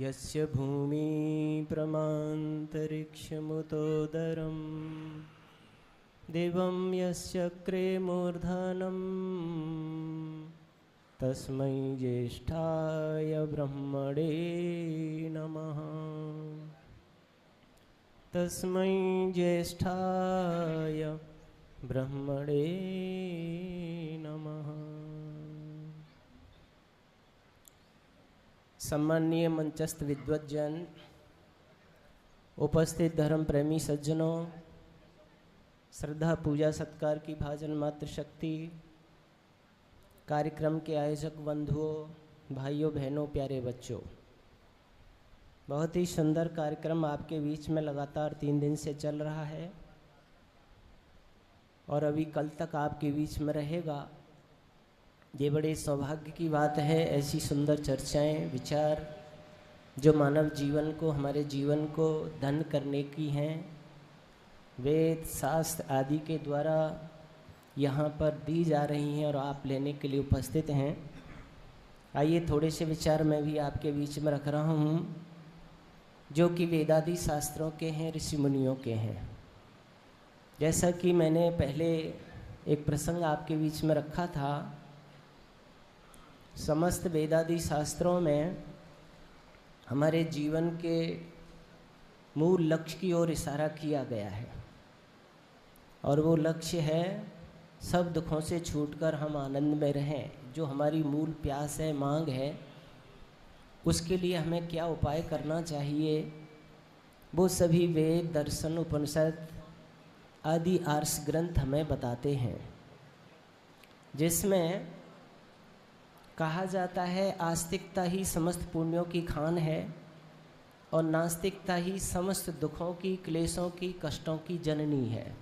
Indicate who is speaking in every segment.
Speaker 1: यस्य भूमि प्रमान्तरिक्षमुतोदरं देवं यस्य अग्रे मूर्धनं तस्मै ज्येष्ठाय ब्रह्मणे नमः। तस्मै ज्येष्ठाय ब्रह्मणे नमः। सम्माननीय मंचस्थ विद्वज्जन, उपस्थित धर्म प्रेमी सज्जनों, श्रद्धा पूजा सत्कार की भाजन मात्र शक्ति, कार्यक्रम के आयोजक बंधुओं, भाइयों बहनों, प्यारे बच्चों, बहुत ही सुंदर कार्यक्रम आपके बीच में लगातार 3 दिन से चल रहा है और अभी कल तक आपके बीच में रहेगा। ये बड़े सौभाग्य की बात है। ऐसी सुंदर चर्चाएं, विचार जो मानव जीवन को, हमारे जीवन को धन्य करने की हैं, वेद शास्त्र आदि के द्वारा यहाँ पर दी जा रही हैं और आप लेने के लिए उपस्थित हैं। आइए थोड़े से विचार मैं भी आपके बीच में रख रहा हूँ जो कि वेदादि शास्त्रों के हैं, ऋषि मुनियों के हैं। जैसा कि मैंने पहले एक प्रसंग आपके बीच में रखा था, समस्त वेदादि शास्त्रों में हमारे जीवन के मूल लक्ष्य की ओर इशारा किया गया है और वो लक्ष्य है सब दुखों से छूटकर हम आनंद में रहें। जो हमारी मूल प्यास है, मांग है, उसके लिए हमें क्या उपाय करना चाहिए, वो सभी वेद, दर्शन, उपनिषद आदि आर्ष ग्रंथ हमें बताते हैं, जिसमें कहा जाता है आस्तिकता ही समस्त पुण्यों की खान है और नास्तिकता ही समस्त दुखों की, क्लेशों की, कष्टों की जननी है।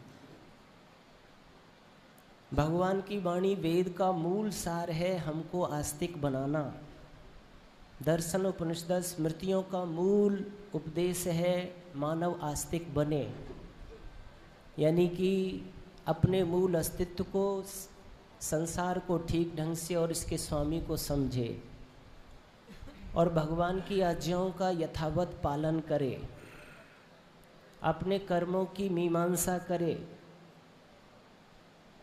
Speaker 1: भगवान की वाणी वेद का मूल सार है हमको आस्तिक बनाना। दर्शन, उपनिषद, स्मृतियों का मूल उपदेश है मानव आस्तिक बने, यानी कि अपने मूल अस्तित्व को, संसार को ठीक ढंग से और इसके स्वामी को समझे और भगवान की आज्ञाओं का यथावत पालन करे, अपने कर्मों की मीमांसा करे।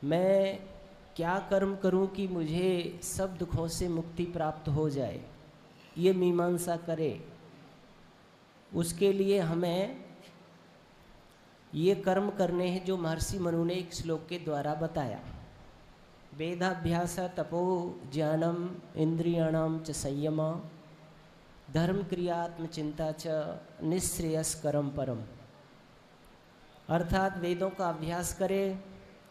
Speaker 1: मैं क्या कर्म करूं कि मुझे सब दुखों से मुक्ति प्राप्त हो जाए, ये मीमांसा करे। उसके लिए हमें ये कर्म करने हैं जो महर्षि मनु ने एक श्लोक के द्वारा बताया। वेदाभ्यास तपो ज्ञानम इंद्रियाणाम च संयम धर्म क्रियात्म चिंता च निःश्रेयस्करम परम। अर्थात वेदों का अभ्यास करे,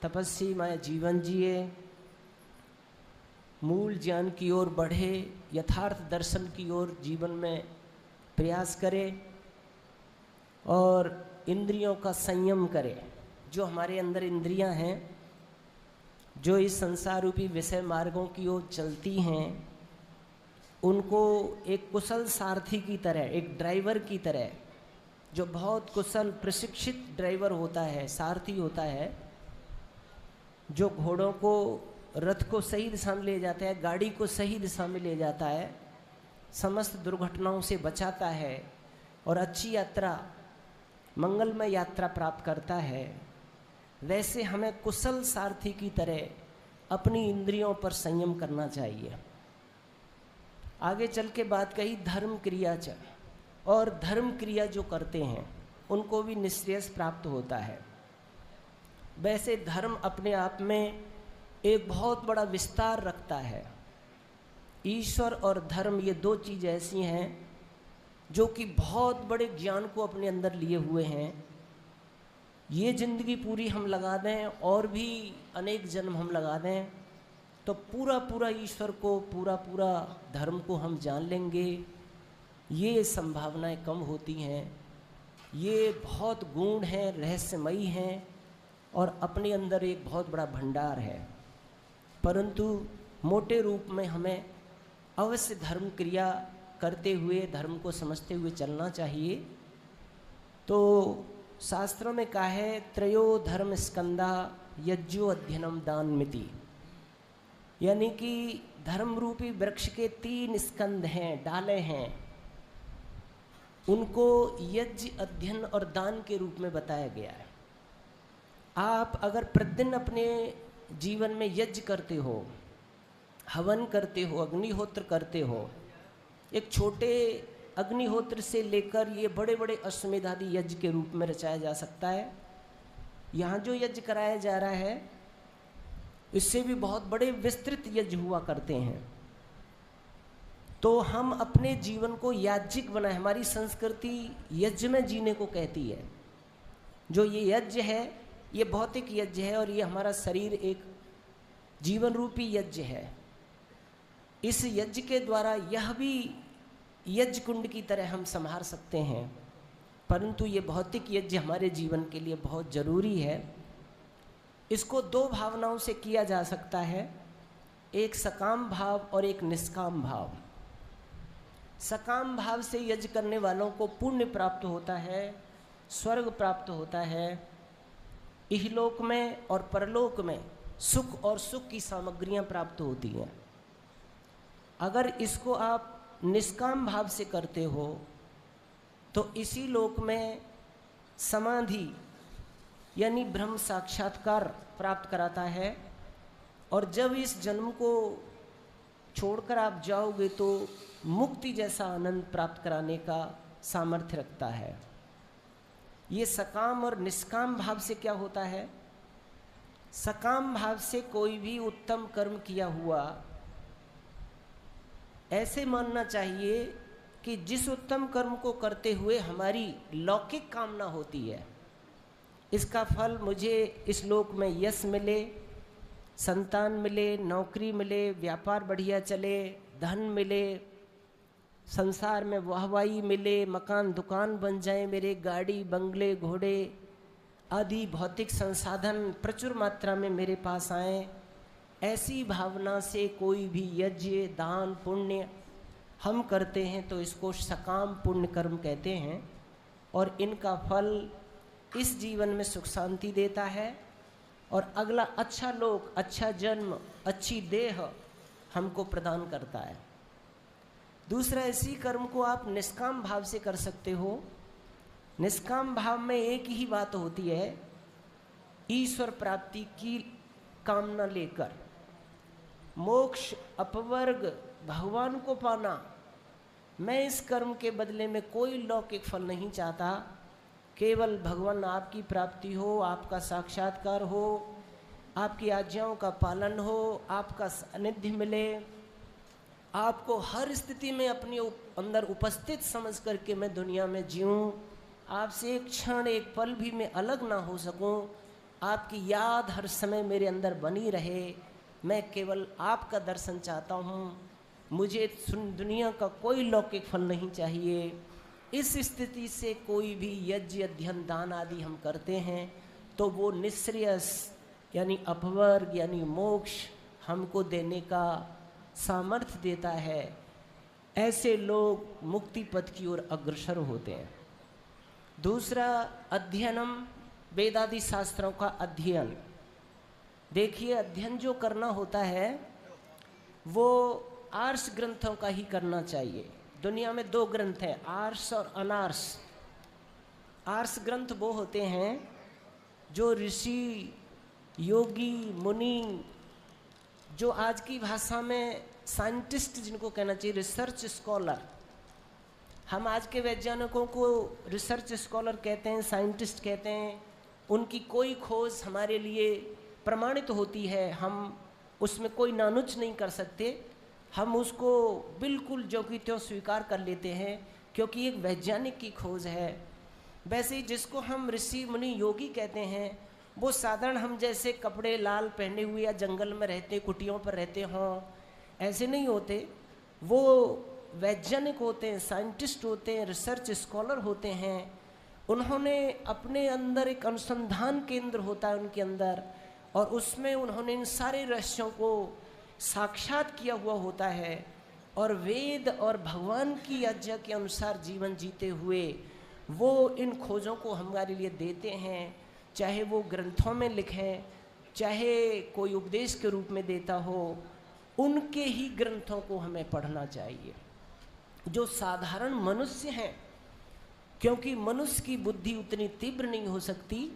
Speaker 1: तपस्वीमय जीवन जिए, मूल ज्ञान की ओर बढ़े, यथार्थ दर्शन की ओर जीवन में प्रयास करे और इंद्रियों का संयम करे। जो हमारे अंदर इंद्रियां हैं, जो इस संसार रूपी विषय मार्गों की ओर चलती हैं, उनको एक कुशल सारथी की तरह, एक ड्राइवर की तरह, जो बहुत कुशल प्रशिक्षित ड्राइवर होता है, सारथी होता है, जो घोड़ों को, रथ को सही दिशा में ले जाता है, गाड़ी को सही दिशा में ले जाता है, समस्त दुर्घटनाओं से बचाता है और अच्छी यात्रा, मंगलमय यात्रा प्राप्त करता है। वैसे हमें कुशल सारथी की तरह अपनी इंद्रियों पर संयम करना चाहिए। आगे चल के बात कही धर्म क्रिया च, और धर्म क्रिया जो करते हैं उनको भी निःश्रेयस प्राप्त होता है। वैसे धर्म अपने आप में एक बहुत बड़ा विस्तार रखता है। ईश्वर और धर्म ये 2 चीज़ ऐसी हैं जो कि बहुत बड़े ज्ञान को अपने अंदर लिए हुए हैं। ये ज़िंदगी पूरी हम लगा दें और भी अनेक जन्म हम लगा दें तो पूरा पूरा ईश्वर को, पूरा पूरा धर्म को हम जान लेंगे, ये संभावनाएं कम होती हैं। ये बहुत गूढ़ हैं, रहस्यमयी हैं और अपने अंदर एक बहुत बड़ा भंडार है। परंतु मोटे रूप में हमें अवश्य धर्म क्रिया करते हुए, धर्म को समझते हुए चलना चाहिए। तो शास्त्रों में कहा है त्रयो धर्म स्कंदा यज्ञो अध्ययनम दान मिति, यानी कि धर्म रूपी वृक्ष के 3 स्कंद हैं, डाले हैं। उनको यज्ञ, अध्ययन और दान के रूप में बताया गया है। आप अगर प्रतिदिन अपने जीवन में यज्ञ करते हो, हवन करते हो, अग्निहोत्र करते हो, एक छोटे अग्निहोत्र से लेकर ये बड़े बड़े अश्वमेध आदि यज्ञ के रूप में रचाया जा सकता है। यहाँ जो यज्ञ कराया जा रहा है इससे भी बहुत बड़े विस्तृत यज्ञ हुआ करते हैं। तो हम अपने जीवन को याज्ञिक बनाए, हमारी संस्कृति यज्ञ में जीने को कहती है। जो ये यज्ञ है ये भौतिक यज्ञ है और ये हमारा शरीर एक जीवन रूपी यज्ञ है। इस यज्ञ के द्वारा यह भी यज्ञ कुंड की तरह हम संभाल सकते हैं, परंतु ये भौतिक यज्ञ हमारे जीवन के लिए बहुत ज़रूरी है। इसको दो भावनाओं से किया जा सकता है, एक सकाम भाव और एक निष्काम भाव। सकाम भाव से यज्ञ करने वालों को पुण्य प्राप्त होता है, स्वर्ग प्राप्त होता है, इहलोक में और परलोक में सुख और सुख की सामग्रियां प्राप्त होती हैं। अगर इसको आप निष्काम भाव से करते हो तो इसी लोक में समाधि यानी ब्रह्म साक्षात्कार प्राप्त कराता है, और जब इस जन्म को छोड़कर आप जाओगे तो मुक्ति जैसा आनंद प्राप्त कराने का सामर्थ्य रखता है। ये सकाम और निष्काम भाव से क्या होता है? सकाम भाव से कोई भी उत्तम कर्म किया हुआ ऐसे मानना चाहिए कि जिस उत्तम कर्म को करते हुए हमारी लौकिक कामना होती है, इसका फल मुझे इस लोक में यश मिले, संतान मिले, नौकरी मिले, व्यापार बढ़िया चले, धन मिले, संसार में वाहवाही मिले, मकान दुकान बन जाए, मेरे गाड़ी बंगले घोड़े आदि भौतिक संसाधन प्रचुर मात्रा में मेरे पास आए, ऐसी भावना से कोई भी यज्ञ, दान, पुण्य हम करते हैं तो इसको सकाम पुण्य कर्म कहते हैं, और इनका फल इस जीवन में सुख शांति देता है और अगला अच्छा लोक, अच्छा जन्म, अच्छी देह हमको प्रदान करता है। दूसरा, इसी कर्म को आप निष्काम भाव से कर सकते हो। निष्काम भाव में एक ही बात होती है, ईश्वर प्राप्ति की कामना लेकर, मोक्ष, अपवर्ग, भगवान को पाना। मैं इस कर्म के बदले में कोई लौकिक फल नहीं चाहता, केवल भगवान आपकी प्राप्ति हो, आपका साक्षात्कार हो, आपकी आज्ञाओं का पालन हो, आपका सानिध्य मिले, आपको हर स्थिति में अपने अंदर उपस्थित समझ करके मैं दुनिया में जीऊँ, आपसे एक क्षण एक पल भी मैं अलग ना हो सकूं, आपकी याद हर समय मेरे अंदर बनी रहे, मैं केवल आपका दर्शन चाहता हूँ, मुझे दुनिया का कोई लौकिक फल नहीं चाहिए। इस स्थिति से कोई भी यज्ञ, अध्ययन, दान आदि हम करते हैं तो वो निःश्रेयस यानी अपवर्ग यानी मोक्ष हमको देने का सामर्थ्य देता है। ऐसे लोग मुक्ति पथ की ओर अग्रसर होते हैं। दूसरा, अध्ययनम, वेदादि शास्त्रों का अध्ययन। देखिए, अध्ययन जो करना होता है वो आर्ष ग्रंथों का ही करना चाहिए। दुनिया में दो ग्रंथ हैं, आर्ष और अनार्ष। आर्ष ग्रंथ वो होते हैं जो ऋषि, योगी, मुनि, जो आज की भाषा में साइंटिस्ट जिनको कहना चाहिए, रिसर्च स्कॉलर। हम आज के वैज्ञानिकों को रिसर्च स्कॉलर कहते हैं, साइंटिस्ट कहते हैं। उनकी कोई खोज हमारे लिए प्रमाणित होती है, हम उसमें कोई नानुच नहीं कर सकते, हम उसको बिल्कुल जो कि त्यों स्वीकार कर लेते हैं क्योंकि एक वैज्ञानिक की खोज है। वैसे ही जिसको हम ऋषि, मुनि, योगी कहते हैं, वो साधारण हम जैसे कपड़े लाल पहने हुए या जंगल में रहते, कुटियों पर रहते हों, ऐसे नहीं होते। वो वैज्ञानिक होते हैं, साइंटिस्ट होते हैं, रिसर्च स्कॉलर होते हैं। उन्होंने अपने अंदर एक अनुसंधान केंद्र होता है उनके अंदर, और उसमें उन्होंने इन सारे रहस्यों को साक्षात किया हुआ होता है, और वेद और भगवान की आज्ञा के अनुसार जीवन जीते हुए वो इन खोजों को हमारे लिए देते हैं। चाहे वो ग्रंथों में लिखें, चाहे कोई उपदेश के रूप में देता हो, उनके ही ग्रंथों को हमें पढ़ना चाहिए। जो साधारण मनुष्य हैं क्योंकि मनुष्य की बुद्धि उतनी तीव्र नहीं हो सकती।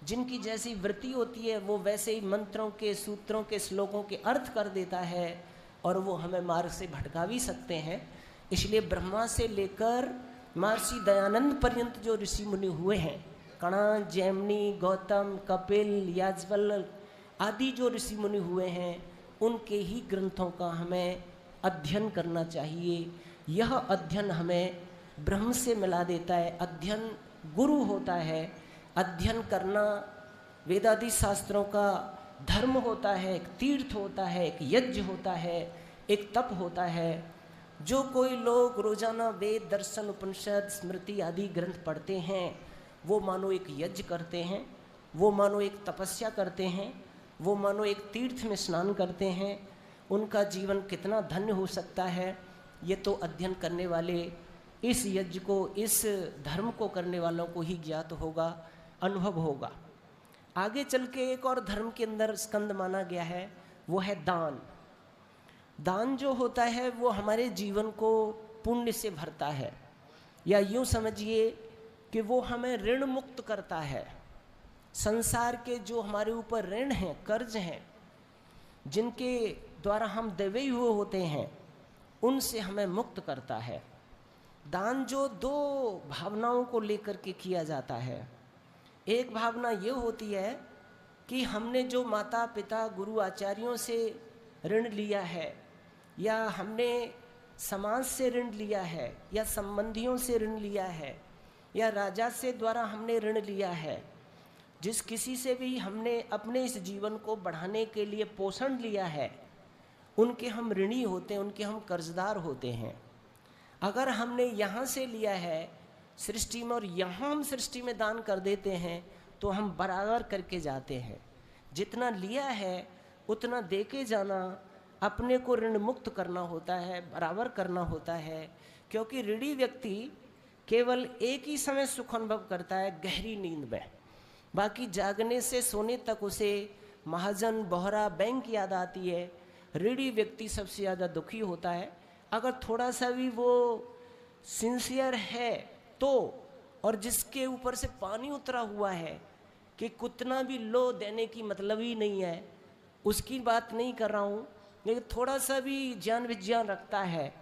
Speaker 1: जिनकी जैसी वृत्ति होती है वो वैसे ही मंत्रों के, सूत्रों के, श्लोकों के अर्थ कर देता है और वो हमें मार्ग से भटका भी सकते हैं। इसलिए ब्रह्मा से लेकर महर्षि दयानंद पर्यंत जो ऋषि मुनि हुए हैं, कणा, जैमिनी, गौतम, कपिल, याज्ञवल्क्य आदि जो ऋषि मुनि हुए हैं, उनके ही ग्रंथों का हमें अध्ययन करना चाहिए। यह अध्ययन हमें ब्रह्म से मिला देता है। अध्ययन गुरु होता है। अध्ययन करना वेदादि शास्त्रों का धर्म होता है, एक तीर्थ होता है, एक यज्ञ होता है, एक तप होता है। जो कोई लोग रोजाना वेद, दर्शन, उपनिषद, स्मृति आदि ग्रंथ पढ़ते हैं, वो मानो एक यज्ञ करते हैं, वो मानो एक तपस्या करते हैं, वो मानो एक तीर्थ में स्नान करते हैं। उनका जीवन कितना धन्य हो सकता है, ये तो अध्ययन करने वाले, इस यज्ञ को, इस धर्म को करने वालों को ही ज्ञात होगा, अनुभव होगा। आगे चल के एक और धर्म के अंदर स्कंद माना गया है, वो है दान। दान जो होता है वो हमारे जीवन को पुण्य से भरता है, या यूँ समझिए कि वो हमें ऋण मुक्त करता है। संसार के जो हमारे ऊपर ऋण हैं, कर्ज हैं, जिनके द्वारा हम दबे हुए होते हैं, उनसे हमें मुक्त करता है। दान जो दो भावनाओं को लेकर के किया जाता है। एक भावना ये होती है कि हमने जो माता पिता गुरु आचार्यों से ऋण लिया है, या हमने समाज से ऋण लिया है, या संबंधियों से ऋण लिया है, या राजा से द्वारा हमने ऋण लिया है, जिस किसी से भी हमने अपने इस जीवन को बढ़ाने के लिए पोषण लिया है, उनके हम ऋणी होते हैं, उनके हम कर्जदार होते हैं। अगर हमने यहाँ से लिया है सृष्टि में और यहाँ हम सृष्टि में दान कर देते हैं, तो हम बराबर करके जाते हैं। जितना लिया है उतना दे के जाना, अपने को ऋण मुक्त करना होता है, बराबर करना होता है। क्योंकि ऋणी व्यक्ति केवल एक ही समय सुख अनुभव करता है, गहरी नींद में। बाकी जागने से सोने तक उसे महाजन, बोहरा, बैंक याद आती है। ऋणी व्यक्ति सबसे ज़्यादा दुखी होता है। अगर थोड़ा सा भी वो सिंसियर है तो, और जिसके ऊपर से पानी उतरा हुआ है कि कितना भी लो देने की मतलब ही नहीं है, उसकी बात नहीं कर रहा हूँ, लेकिन थोड़ा सा भी ज्ञान विज्ञान रखता है,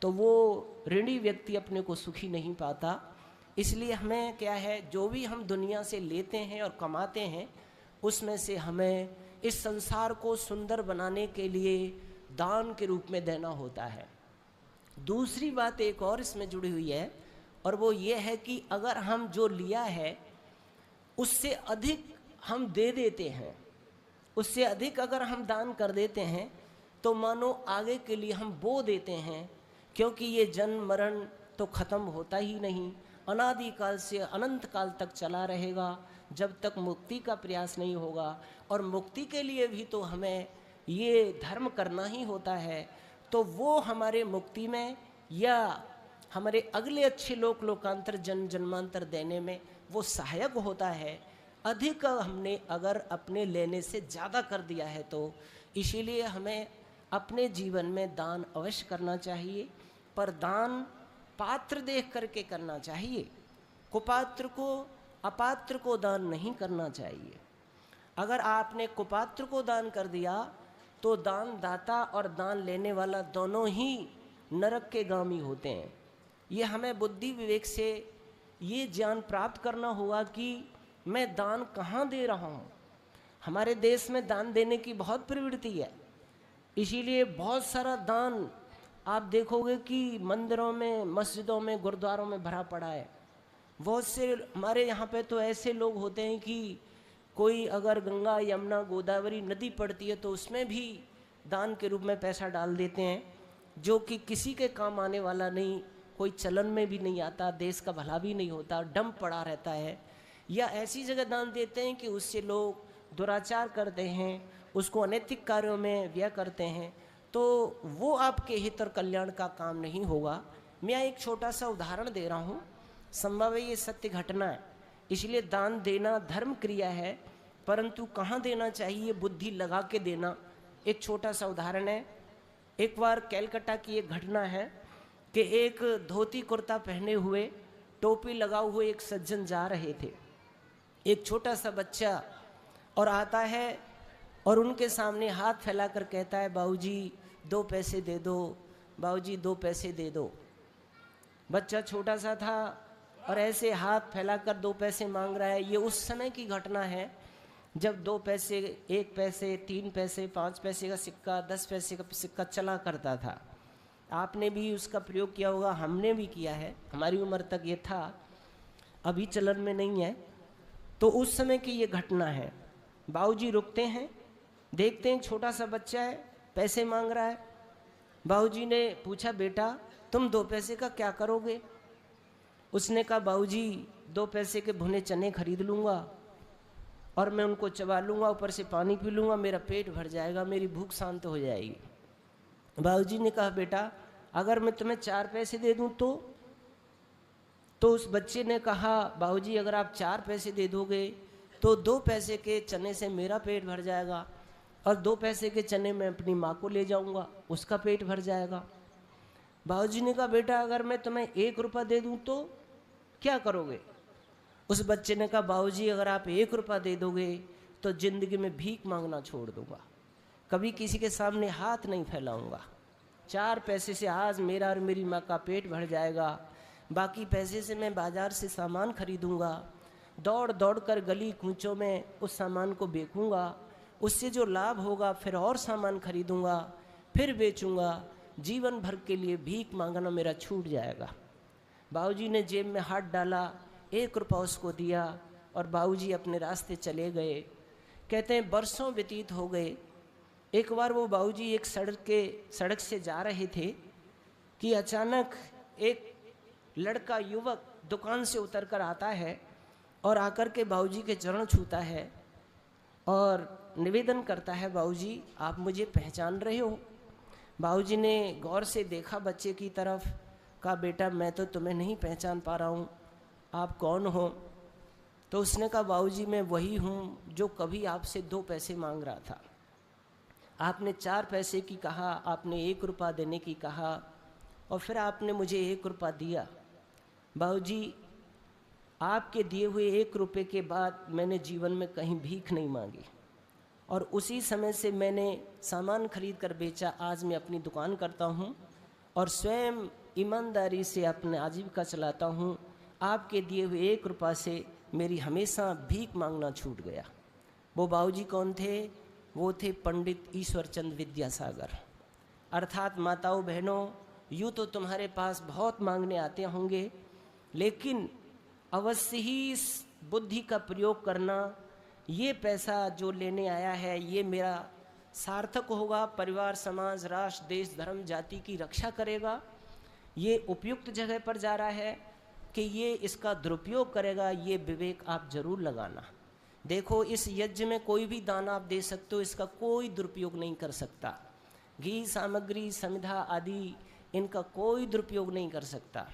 Speaker 1: तो वो ऋणी व्यक्ति अपने को सुखी नहीं पाता। इसलिए हमें क्या है, जो भी हम दुनिया से लेते हैं और कमाते हैं, उसमें से हमें इस संसार को सुंदर बनाने के लिए दान के रूप में देना होता है। दूसरी बात एक और इसमें जुड़ी हुई है, और वो ये है कि अगर हम जो लिया है उससे अधिक हम दे देते हैं, उससे अधिक अगर हम दान कर देते हैं, तो मानो आगे के लिए हम बो देते हैं। क्योंकि ये जन्म मरण तो ख़त्म होता ही नहीं, अनादिकाल से अनंत काल तक चला रहेगा, जब तक मुक्ति का प्रयास नहीं होगा। और मुक्ति के लिए भी तो हमें ये धर्म करना ही होता है। तो वो हमारे मुक्ति में या हमारे अगले अच्छे लोकांतर जन्म जन्मांतर देने में वो सहायक होता है। अधिक हमने अगर अपने लेने से ज़्यादा कर दिया है तो, इसीलिए हमें अपने जीवन में दान अवश्य करना चाहिए, पर दान पात्र देख करके करना चाहिए। कुपात्र को, अपात्र को दान नहीं करना चाहिए। अगर आपने कुपात्र को दान कर दिया तो दान दाता और दान लेने वाला दोनों ही नरक के गामी होते हैं। ये हमें बुद्धि विवेक से ये ज्ञान प्राप्त करना होगा कि मैं दान कहाँ दे रहा हूँ। हमारे देश में दान देने की बहुत प्रवृत्ति है, इसीलिए बहुत सारा दान आप देखोगे कि मंदिरों में, मस्जिदों में, गुरुद्वारों में भरा पड़ा है। बहुत से हमारे यहाँ पे तो ऐसे लोग होते हैं कि कोई अगर गंगा, यमुना, गोदावरी नदी पड़ती है तो उसमें भी दान के रूप में पैसा डाल देते हैं, जो कि किसी के काम आने वाला नहीं, कोई चलन में भी नहीं आता, देश का भला भी नहीं होता, डंप पड़ा रहता है। या ऐसी जगह दान देते हैं कि उससे लोग दुराचार करते हैं, उसको अनैतिक कार्यों में व्यय करते हैं, तो वो आपके हित और कल्याण का काम नहीं होगा। मैं एक छोटा सा उदाहरण दे रहा हूँ, संभव है ये सत्य घटना है, इसलिए दान देना धर्म क्रिया है, परंतु कहाँ देना चाहिए, बुद्धि लगा के देना। एक छोटा सा उदाहरण है। एक बार कैलकाटा की एक घटना है कि एक धोती कुर्ता पहने हुए टोपी लगाए हुए एक सज्जन जा रहे थे, एक छोटा सा बच्चा, और आता है और उनके सामने हाथ फैलाकर कहता है, बाबूजी 2 पैसे दे दो, बाबूजी 2 पैसे दे दो। बच्चा छोटा सा था और ऐसे हाथ फैलाकर 2 पैसे मांग रहा है। ये उस समय की घटना है जब 2 पैसे, 1 पैसे, 3 पैसे, 5 पैसे का सिक्का, 10 पैसे का सिक्का चला करता था। आपने भी उसका प्रयोग किया होगा, हमने भी किया है, हमारी उम्र तक ये था, अभी चलन में नहीं है। तो उस समय की ये घटना है। बाबूजी रुकते हैं, देखते हैं छोटा सा बच्चा है, पैसे मांग रहा है। बाबूजी ने पूछा, बेटा तुम 2 पैसे का क्या करोगे? उसने कहा, बाबूजी 2 पैसे के भुने चने खरीद लूँगा और मैं उनको चबा लूँगा, ऊपर से पानी पी लूँगा, मेरा पेट भर जाएगा, मेरी भूख शांत हो जाएगी। बाबूजी ने कहा, बेटा अगर मैं तुम्हें 4 पैसे दे दूँ तो उस बच्चे ने कहा, बाबूजी अगर आप 4 पैसे दे दोगे तो 2 पैसे के चने से मेरा पेट भर जाएगा और 2 पैसे के चने मैं अपनी माँ को ले जाऊँगा, उसका पेट भर जाएगा। बाबूजी ने कहा, बेटा अगर मैं तुम्हें 1 रुपया दे दूँ तो क्या करोगे? उस बच्चे ने कहा, बाबूजी अगर आप 1 रुपया दे दोगे तो ज़िंदगी में भीख मांगना छोड़ दूँगा, कभी किसी के सामने हाथ नहीं फैलाऊँगा। 4 पैसे से आज मेरा और मेरी माँ का पेट भर जाएगा, बाकी पैसे से मैं बाज़ार से सामान खरीदूँगा, दौड़ दौड़ कर गली कूचों में उस सामान को बेचूँगा, उससे जो लाभ होगा फिर और सामान खरीदूँगा, फिर बेचूँगा, जीवन भर के लिए भीख मांगना मेरा छूट जाएगा। बाबूजी ने जेब में हाथ डाला, 1 रुपया उसको दिया और बाबूजी अपने रास्ते चले गए। कहते हैं बरसों व्यतीत हो गए। एक बार वो बाबूजी एक सड़क से जा रहे थे कि अचानक एक लड़का युवक दुकान से उतर कर आता है और आकर के बाबूजी के चरण छूता है और निवेदन करता है, बाबूजी आप मुझे पहचान रहे हो? बाबूजी ने गौर से देखा बच्चे की तरफ, कहा, बेटा मैं तो तुम्हें नहीं पहचान पा रहा हूँ, आप कौन हो? तो उसने कहा, बाबूजी मैं वही हूँ जो कभी आपसे 2 पैसे मांग रहा था। आपने 4 पैसे की कहा, आपने 1 रुपया देने की कहा और फिर आपने मुझे 1 रुपया दिया। बाबूजी आपके दिए हुए 1 रुपये के बाद मैंने जीवन में कहीं भीख नहीं मांगी और उसी समय से मैंने सामान खरीद कर बेचा। आज मैं अपनी दुकान करता हूँ और स्वयं ईमानदारी से अपने आजीविका चलाता हूँ। आपके दिए हुए 1 रुपया से मेरी हमेशा भीख मांगना छूट गया। वो बाबूजी कौन थे? वो थे पंडित ईश्वरचंद विद्यासागर। अर्थात माताओं बहनों, यूँ तो तुम्हारे पास बहुत मांगने आते होंगे, लेकिन अवश्य ही इस बुद्धि का प्रयोग करना, ये पैसा जो लेने आया है ये मेरा सार्थक होगा, परिवार, समाज, राष्ट्र, देश, धर्म, जाति की रक्षा करेगा, ये उपयुक्त जगह पर जा रहा है कि ये इसका दुरुपयोग करेगा, ये विवेक आप जरूर लगाना। देखो इस यज्ञ में कोई भी दान आप दे सकते हो, इसका कोई दुरुपयोग नहीं कर सकता। घी, सामग्री, समिधा आदि इनका कोई दुरुपयोग नहीं कर सकता।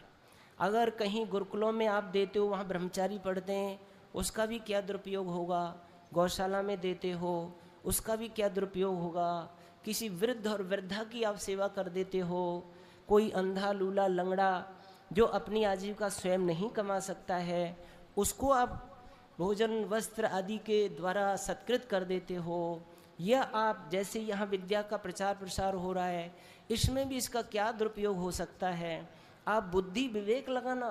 Speaker 1: अगर कहीं गुरुकुलों में आप देते हो, वहाँ ब्रह्मचारी पढ़ते हैं, उसका भी क्या दुरुपयोग होगा? गौशाला में देते हो, उसका भी क्या दुरुपयोग होगा? किसी वृद्ध और वृद्धा की आप सेवा कर देते हो, कोई अंधा, लूला, लंगड़ा जो अपनी आजीविका स्वयं नहीं कमा सकता है, उसको आप भोजन, वस्त्र आदि के द्वारा सत्कृत कर देते हो, या आप जैसे यहाँ विद्या का प्रचार प्रसार हो रहा है, इसमें भी इसका क्या दुरुपयोग हो सकता है? आप बुद्धि विवेक लगाना,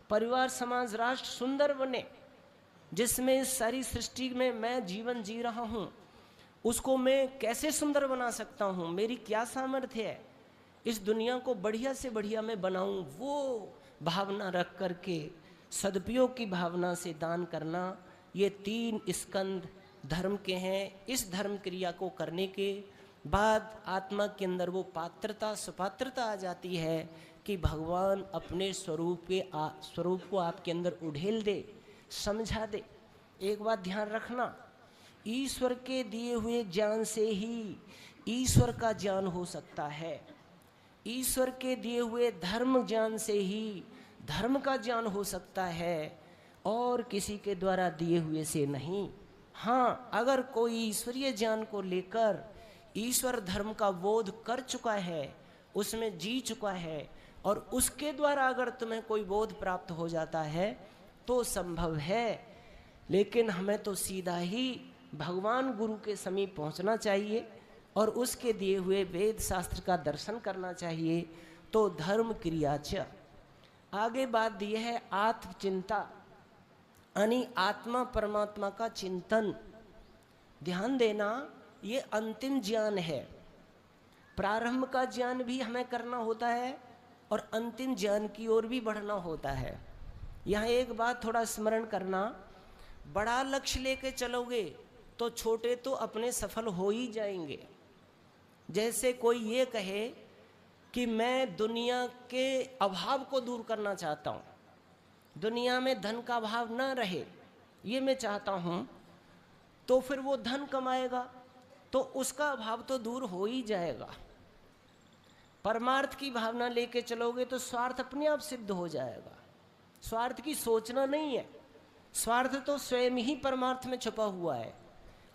Speaker 1: परिवार, समाज, राष्ट्र सुंदर बने, जिसमें इस सारी सृष्टि में मैं जीवन जी रहा हूँ, उसको मैं कैसे सुंदर बना सकता हूँ? मेरी क्या सामर्थ्य है? इस दुनिया को बढ़िया से बढ़िया मैं बनाऊँ, वो भावना रख करके सदुपयोग की भावना से दान करना, ये 3 स्कंद धर्म के हैं। इस धर्म क्रिया को करने के बाद आत्मा के अंदर वो पात्रता, सुपात्रता आ जाती है कि भगवान अपने स्वरूप को आपके अंदर उड़ेल दे, समझा दे। एक बात ध्यान रखना, ईश्वर के दिए हुए ज्ञान से ही ईश्वर का ज्ञान हो सकता है। ईश्वर के दिए हुए धर्म ज्ञान से ही धर्म का ज्ञान हो सकता है, और किसी के द्वारा दिए हुए से नहीं। हाँ, अगर कोई ईश्वरीय ज्ञान को लेकर ईश्वर धर्म का बोध कर चुका है, उसमें जी चुका है, और उसके द्वारा अगर तुम्हें कोई बोध प्राप्त हो जाता है तो संभव है, लेकिन हमें तो सीधा ही भगवान गुरु के समीप पहुंचना चाहिए और उसके दिए हुए वेद शास्त्र का दर्शन करना चाहिए। तो धर्म क्रिया च। आगे बात दी है आत्मचिंता, यानी आत्मा परमात्मा का चिंतन। ध्यान देना, ये अंतिम ज्ञान है। प्रारंभ का ज्ञान भी हमें करना होता है और अंतिम ज्ञान की ओर भी बढ़ना होता है। यहाँ एक बात थोड़ा स्मरण करना, बड़ा लक्ष्य लेके चलोगे तो छोटे तो अपने सफल हो ही जाएंगे। जैसे कोई ये कहे कि मैं दुनिया के अभाव को दूर करना चाहता हूँ, दुनिया में धन का अभाव ना रहे, ये मैं चाहता हूँ, तो फिर वो धन कमाएगा तो उसका अभाव तो दूर हो ही जाएगा। परमार्थ की भावना लेके चलोगे तो स्वार्थ अपने आप सिद्ध हो जाएगा। स्वार्थ की सोचना नहीं है, स्वार्थ तो स्वयं ही परमार्थ में छुपा हुआ है।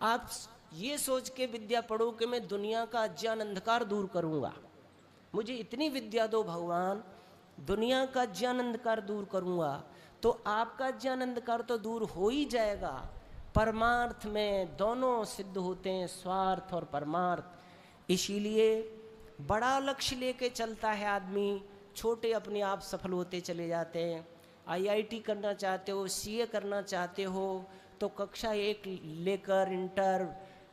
Speaker 1: आप ये सोच के विद्या पढ़ो कि मैं दुनिया का अज्ञान अंधकार दूर करूँगा, मुझे इतनी विद्या दो भगवान, दुनिया का अज्ञान अंधकार दूर करूँगा, तो आपका अज्ञान अंधकार तो दूर हो ही जाएगा। परमार्थ में दोनों सिद्ध होते हैं, स्वार्थ और परमार्थ। इसीलिए बड़ा लक्ष्य लेके चलता है आदमी, छोटे अपने आप सफल होते चले जाते हैं। IIT करना चाहते हो, CA करना चाहते हो, तो कक्षा 1 लेकर इंटर,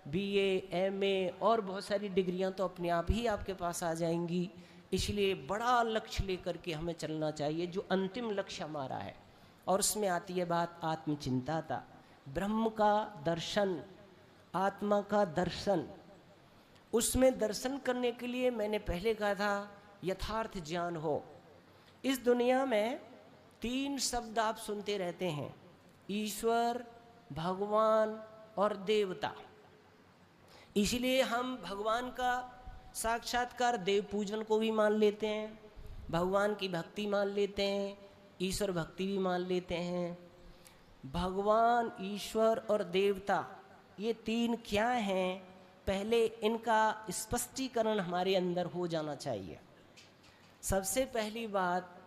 Speaker 1: BA, MA और बहुत सारी डिग्रियां तो अपने आप ही आपके पास आ जाएंगी। इसलिए बड़ा लक्ष्य लेकर के हमें चलना चाहिए, जो अंतिम लक्ष्य हमारा है। और उसमें आती है बात आत्मचिंता का, ब्रह्म का दर्शन, आत्मा का दर्शन। उसमें दर्शन करने के लिए मैंने पहले कहा था यथार्थ ज्ञान हो। इस दुनिया में 3 शब्द आप सुनते रहते हैं, ईश्वर, भगवान और देवता। इसलिए हम भगवान का साक्षात्कार देव पूजन को भी मान लेते हैं, भगवान की भक्ति मान लेते हैं, ईश्वर भक्ति भी मान लेते हैं। भगवान, ईश्वर और देवता, ये 3 क्या हैं, पहले इनका स्पष्टीकरण हमारे अंदर हो जाना चाहिए। सबसे पहली बात,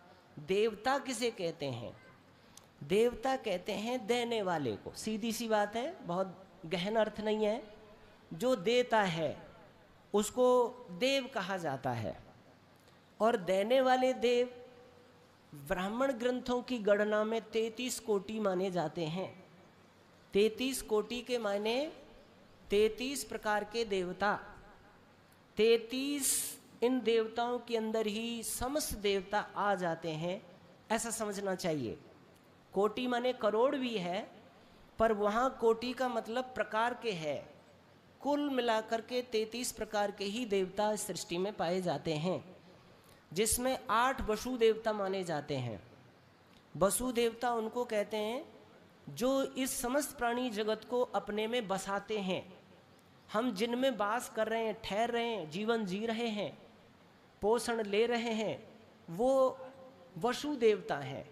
Speaker 1: देवता किसे कहते हैं? देवता कहते हैं देने वाले को। सीधी सी बात है, बहुत गहन अर्थ नहीं है। जो देता है उसको देव कहा जाता है। और देने वाले देव ब्राह्मण ग्रंथों की गणना में 33 कोटि माने जाते हैं। 33 कोटि के माने 33 प्रकार के देवता। 33 इन देवताओं के अंदर ही समस्त देवता आ जाते हैं, ऐसा समझना चाहिए। कोटि माने करोड़ भी है, पर वहाँ कोटि का मतलब प्रकार के है। कुल मिलाकर के 33 प्रकार के ही देवता इस सृष्टि में पाए जाते हैं, जिसमें 8 वसु देवता माने जाते हैं। वसु देवता उनको कहते हैं जो इस समस्त प्राणी जगत को अपने में बसाते हैं। हम जिनमें वास कर रहे हैं, ठहर रहे हैं, जीवन जी रहे हैं, पोषण ले रहे हैं, वो वसु देवता हैं।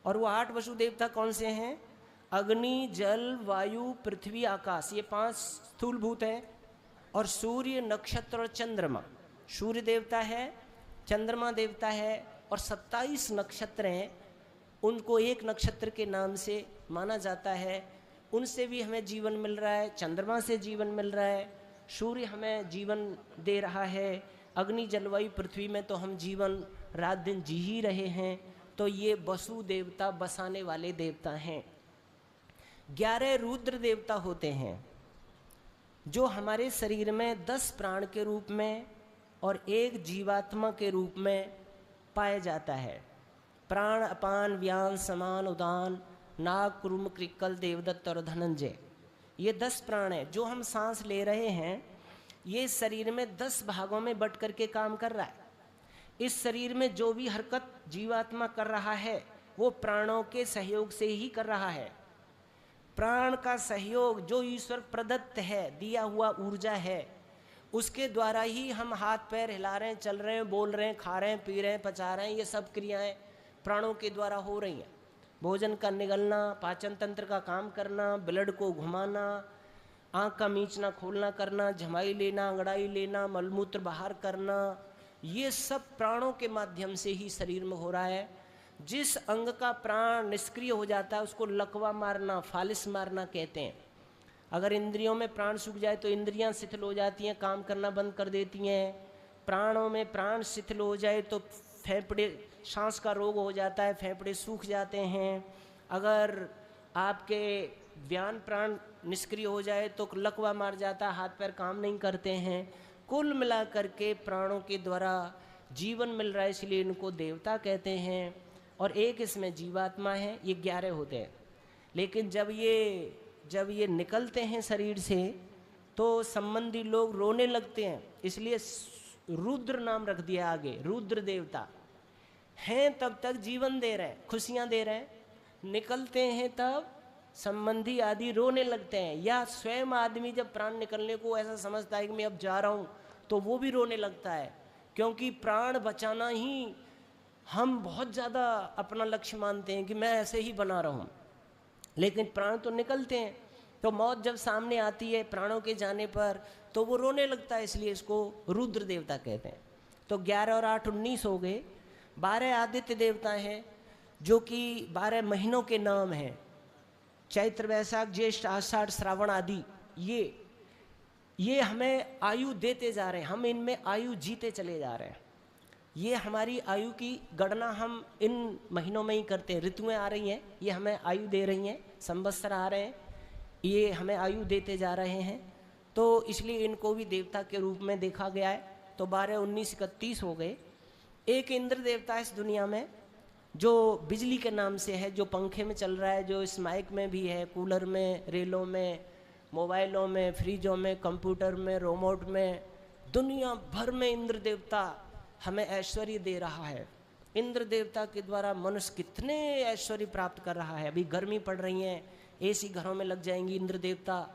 Speaker 1: और वो 8 वसु देवता कौन से हैं? अग्नि, जल, वायु, पृथ्वी, आकाश, ये 5 स्थूल भूत हैं। और सूर्य, नक्षत्र और चंद्रमा। सूर्य देवता है, चंद्रमा देवता है, और 27 नक्षत्र हैं। उनको एक नक्षत्र के नाम से माना जाता है। उनसे भी हमें जीवन मिल रहा है, चंद्रमा से जीवन मिल रहा है, सूर्य हमें जीवन दे रहा है, अग्नि, जलवायु, पृथ्वी में तो हम जीवन रात दिन जी ही रहे हैं। तो ये वसु देवता बसाने वाले देवता हैं। 11 रुद्र देवता होते हैं, जो हमारे शरीर में 10 प्राण के रूप में और 1 जीवात्मा के रूप में पाया जाता है। प्राण, अपान, व्यान, समान, उदान, नाग, कुरुम, कृक्कल, देवदत्त और धनंजय, ये 10 प्राण हैं। जो हम सांस ले रहे हैं, ये शरीर में 10 भागों में बट करके काम कर रहा है। इस शरीर में जो भी हरकत जीवात्मा कर रहा है, वो प्राणों के सहयोग से ही कर रहा है। प्राण का सहयोग जो ईश्वर प्रदत्त है, दिया हुआ ऊर्जा है, उसके द्वारा ही हम हाथ पैर हिला रहे हैं, चल रहे हैं, बोल रहे हैं, खा रहे हैं, पी रहे हैं, पचा रहे हैं। ये सब क्रियाएं प्राणों के द्वारा हो रही हैं। भोजन का निगलना, पाचन तंत्र का काम करना, ब्लड को घुमाना, आँख का मीचना खोलना करना, झमाई लेना, अंगड़ाई लेना, मलमूत्र बाहर करना, ये सब प्राणों के माध्यम से ही शरीर में हो रहा है। जिस अंग का प्राण निष्क्रिय हो जाता है उसको लकवा मारना, फालिस मारना कहते हैं। अगर इंद्रियों में प्राण सूख जाए तो इंद्रियां शिथिल हो जाती हैं, काम करना बंद कर देती हैं। प्राणों में प्राण शिथिल हो जाए तो फेफड़े, सांस का रोग हो जाता है, फेफड़े सूख जाते हैं। अगर आपके व्यान प्राण निष्क्रिय हो जाए तो लकवा मार जाता है, हाथ पैर काम नहीं करते हैं। कुल मिला करके प्राणों के द्वारा जीवन मिल रहा है, इसलिए इनको देवता कहते हैं। और एक इसमें जीवात्मा है, ये 11 होते हैं। लेकिन जब ये निकलते हैं शरीर से तो संबंधी लोग रोने लगते हैं, इसलिए रुद्र नाम रख दिया आगे। रुद्र देवता हैं तब तक जीवन दे रहे हैं, खुशियाँ दे रहे हैं, निकलते हैं तब संबंधी आदि रोने लगते हैं। या स्वयं आदमी जब प्राण निकलने को ऐसा समझता है कि मैं अब जा रहा हूँ, तो वो भी रोने लगता है, क्योंकि प्राण बचाना ही हम बहुत ज़्यादा अपना लक्ष्य मानते हैं कि मैं ऐसे ही बना रहूं। लेकिन प्राण तो निकलते हैं, तो मौत जब सामने आती है प्राणों के जाने पर तो वो रोने लगता है, इसलिए इसको रुद्र देवता कहते हैं। तो 11 और 8 19 हो गए। 12 आदित्य देवता हैं, जो कि 12 महीनों के नाम हैं। चैत्र, वैशाख, ज्येष्ठ, आषाढ़, श्रावण आदि ये हमें आयु देते जा रहे हैं, हम इनमें आयु जीते चले जा रहे हैं। ये हमारी आयु की गणना हम इन महीनों में ही करते हैं। ऋतुएं आ रही हैं, ये हमें आयु दे रही हैं, संवत्सर आ रहे हैं, ये हमें आयु देते जा रहे हैं। तो इसलिए इनको भी देवता के रूप में देखा गया है। तो 12 19 31 हो गए। एक इंद्र देवता है इस दुनिया में, जो बिजली के नाम से है, जो पंखे में चल रहा है, जो इस माइक में भी है, कूलर में, रेलों में, मोबाइलों में, फ्रिजों में, कंप्यूटर में, रिमोट में, दुनिया भर में इंद्र देवता हमें ऐश्वर्य दे रहा है। इंद्र देवता के द्वारा मनुष्य कितने ऐश्वर्य प्राप्त कर रहा है। अभी गर्मी पड़ रही है, एसी घरों में लग जाएंगी, इंद्र देवता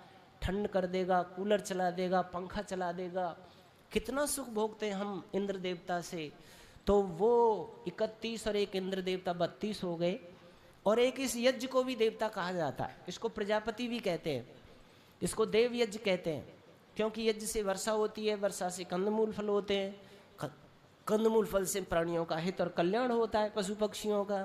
Speaker 1: ठंड कर देगा, कूलर चला देगा, पंखा चला देगा। कितना सुख भोगते हैं हम इंद्र देवता से। तो वो 31 और एक इंद्र देवता 32 हो गए। और एक इस यज्ञ को भी देवता कहा जाता है, इसको प्रजापति भी कहते हैं, इसको देव यज्ञ कहते हैं, क्योंकि यज्ञ से वर्षा होती है, वर्षा से कंदमूल फल होते हैं, कंदमूल फल से प्राणियों का हित और कल्याण होता है, पशु पक्षियों का।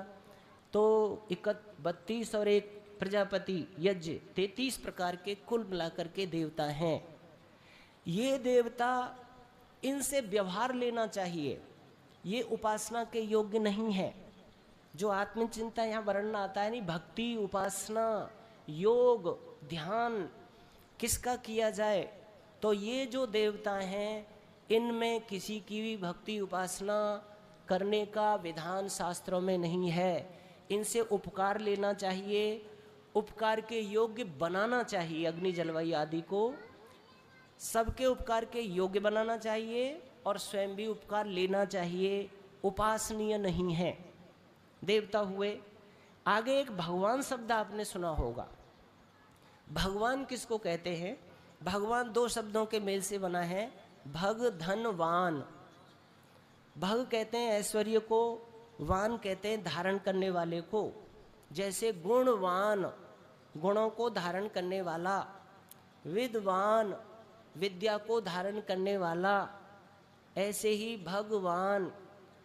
Speaker 1: तो 32 और एक प्रजापति यज्ञ 33 प्रकार के कुल मिलाकर के देवता हैं। ये देवता, इनसे व्यवहार लेना चाहिए, ये उपासना के योग्य नहीं है। जो आत्मचिंता यहाँ वर्णन आता है, नहीं, भक्ति, उपासना, योग, ध्यान किसका किया जाए, तो ये जो देवता हैं इनमें किसी की भी भक्ति उपासना करने का विधान शास्त्रों में नहीं है। इनसे उपकार लेना चाहिए, उपकार के योग्य बनाना चाहिए। अग्नि जलवायु आदि को सबके उपकार के योग्य बनाना चाहिए और स्वयं भी उपकार लेना चाहिए। उपासनीय नहीं है देवता हुए। आगे एक भगवान शब्द आपने सुना होगा। भगवान किसको कहते हैं? भगवान 2 शब्दों के मेल से बना है, भग धनवान। भग कहते हैं ऐश्वर्य को, वान कहते हैं धारण करने वाले को। जैसे गुणवान, गुणों को धारण करने वाला, विद्वान, विद्या को धारण करने वाला, ऐसे ही भगवान,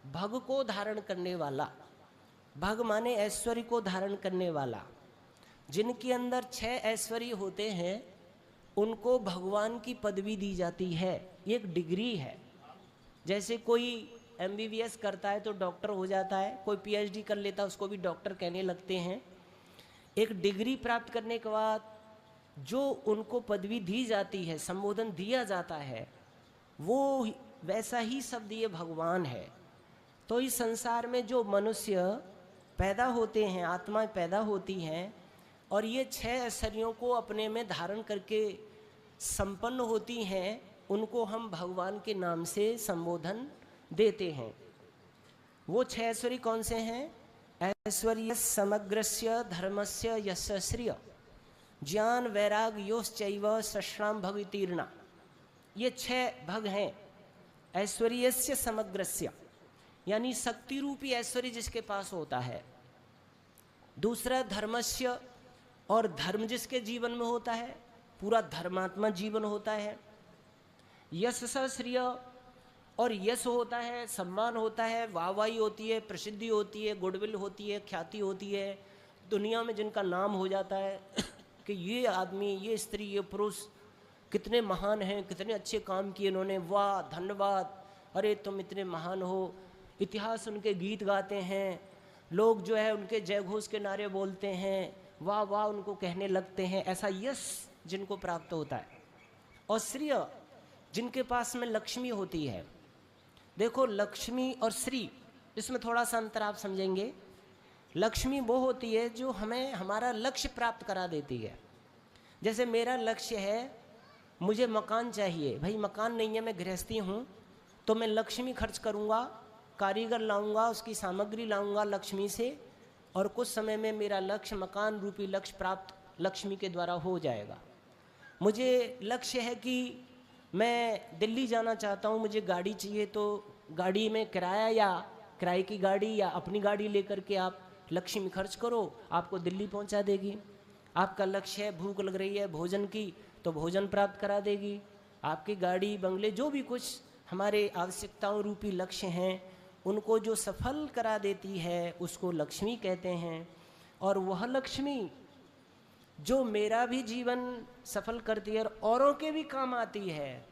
Speaker 1: भग को धारण करने वाला। भग माने ऐश्वर्य को धारण करने वाला। जिनके अंदर 6 ऐश्वर्य होते हैं उनको भगवान की पदवी दी जाती है। ये एक डिग्री है। जैसे कोई MBBS करता है तो डॉक्टर हो जाता है, कोई PhD कर लेता है उसको भी डॉक्टर कहने लगते हैं। एक डिग्री प्राप्त करने के बाद जो उनको पदवी दी जाती है, संबोधन दिया जाता है, वो वैसा ही शब्द ये भगवान है। तो इस संसार में जो मनुष्य पैदा होते हैं, आत्माएं पैदा होती हैं और ये 6 ऐश्वर्यों को अपने में धारण करके संपन्न होती हैं, उनको हम भगवान के नाम से संबोधन देते हैं। वो 6 ऐश्वर्य कौन से हैं? ऐश्वर्य समग्रस्य धर्मस्य यशस्श्रिय ज्ञान वैराग योश्चैव सश्राम भगतीर्णा। ये 6 भग हैं। ऐश्वर्यस्य समग्रस्य यानी शक्ति रूपी ऐश्वर्य जिसके पास होता है। दूसरा धर्मस्य, और धर्म जिसके जीवन में होता है, पूरा धर्मात्मा जीवन होता है। यशस्श्रिय, और यश होता है, सम्मान होता है, वाहवाही होती है, प्रसिद्धि होती है, गुडविल होती है, ख्याति होती है, दुनिया में जिनका नाम हो जाता है कि ये आदमी, ये स्त्री, ये पुरुष कितने महान हैं, कितने अच्छे काम किए इन्होंने, वाह धन्यवाद, अरे तुम इतने महान हो। इतिहास उनके गीत गाते हैं, लोग जो है उनके जयघोष के नारे बोलते हैं, वाह वाह उनको कहने लगते हैं। ऐसा यश जिनको प्राप्त होता है। और श्री जिनके पास में लक्ष्मी होती है। देखो लक्ष्मी और श्री, इसमें थोड़ा सा अंतर आप समझेंगे। लक्ष्मी वो होती है जो हमें हमारा लक्ष्य प्राप्त करा देती है। जैसे मेरा लक्ष्य है, मुझे मकान चाहिए, भाई मकान नहीं है, मैं गृहस्थी हूँ, तो मैं लक्ष्मी खर्च करूँगा, कारीगर लाऊंगा, उसकी सामग्री लाऊंगा लक्ष्मी से, और कुछ समय में मेरा लक्ष्य, मकान रूपी लक्ष्य प्राप्त लक्ष्मी के द्वारा हो जाएगा। मुझे लक्ष्य है कि मैं दिल्ली जाना चाहता हूँ, मुझे गाड़ी चाहिए, तो गाड़ी में किराया या किराए की गाड़ी या अपनी गाड़ी लेकर के आप लक्ष्मी खर्च करो, आपको दिल्ली पहुँचा देगी। आपका लक्ष्य है, भूख लग रही है भोजन की, तो भोजन प्राप्त करा देगी। आपकी गाड़ी, बंगले, जो भी कुछ हमारे आवश्यकताओं रूपी लक्ष्य हैं, उनको जो सफल करा देती है उसको लक्ष्मी कहते हैं। और वह लक्ष्मी जो मेरा भी जीवन सफल करती है और औरों के भी काम आती है,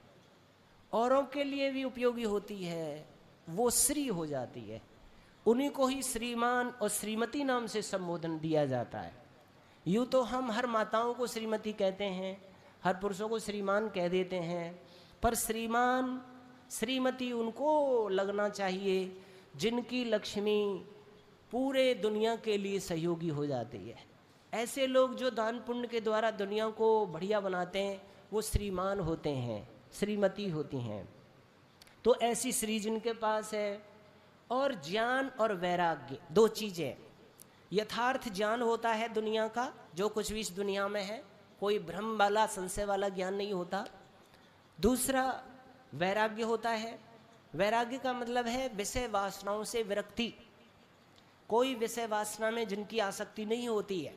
Speaker 1: औरों के लिए भी उपयोगी होती है, वो श्री हो जाती है। उन्हीं को ही श्रीमान और श्रीमती नाम से संबोधन दिया जाता है। यूँ तो हम हर माताओं को श्रीमती कहते हैं, हर पुरुषों को श्रीमान कह देते हैं, पर श्रीमान श्रीमती उनको लगना चाहिए जिनकी लक्ष्मी पूरे दुनिया के लिए सहयोगी हो जाती है। ऐसे लोग जो दान पुण्य के द्वारा दुनिया को बढ़िया बनाते हैं, वो श्रीमान होते हैं, श्रीमती होती हैं। तो ऐसी श्री जिनके पास है। और ज्ञान और वैराग्य, दो चीज़ें। यथार्थ ज्ञान होता है दुनिया का, जो कुछ भी इस दुनिया में है, कोई भ्रम वाला, संशय वाला ज्ञान नहीं होता। दूसरा वैराग्य होता है। वैराग्य का मतलब है विषय वासनाओं से विरक्ति। कोई विषय वासना में जिनकी आसक्ति नहीं होती है,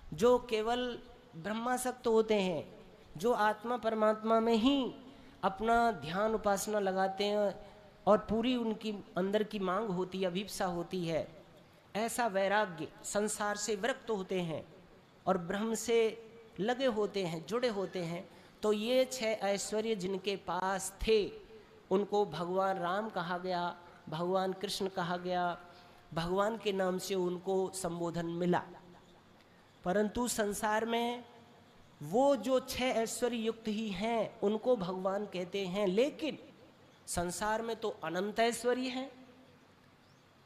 Speaker 1: जो केवल ब्रह्मासक्त होते हैं, जो आत्मा परमात्मा में ही अपना ध्यान उपासना लगाते हैं और पूरी उनकी अंदर की मांग होती है, अभिप्सा होती है, ऐसा वैराग्य, संसार से विरक्त होते हैं और ब्रह्म से लगे होते हैं, जुड़े होते हैं। तो ये 6 ऐश्वर्य जिनके पास थे, उनको भगवान राम कहा गया, भगवान कृष्ण कहा गया, भगवान के नाम से उनको संबोधन मिला। परंतु संसार में वो जो 6 ऐश्वर्य युक्त ही हैं, उनको भगवान कहते हैं। लेकिन संसार में तो अनंत ऐश्वर्य हैं।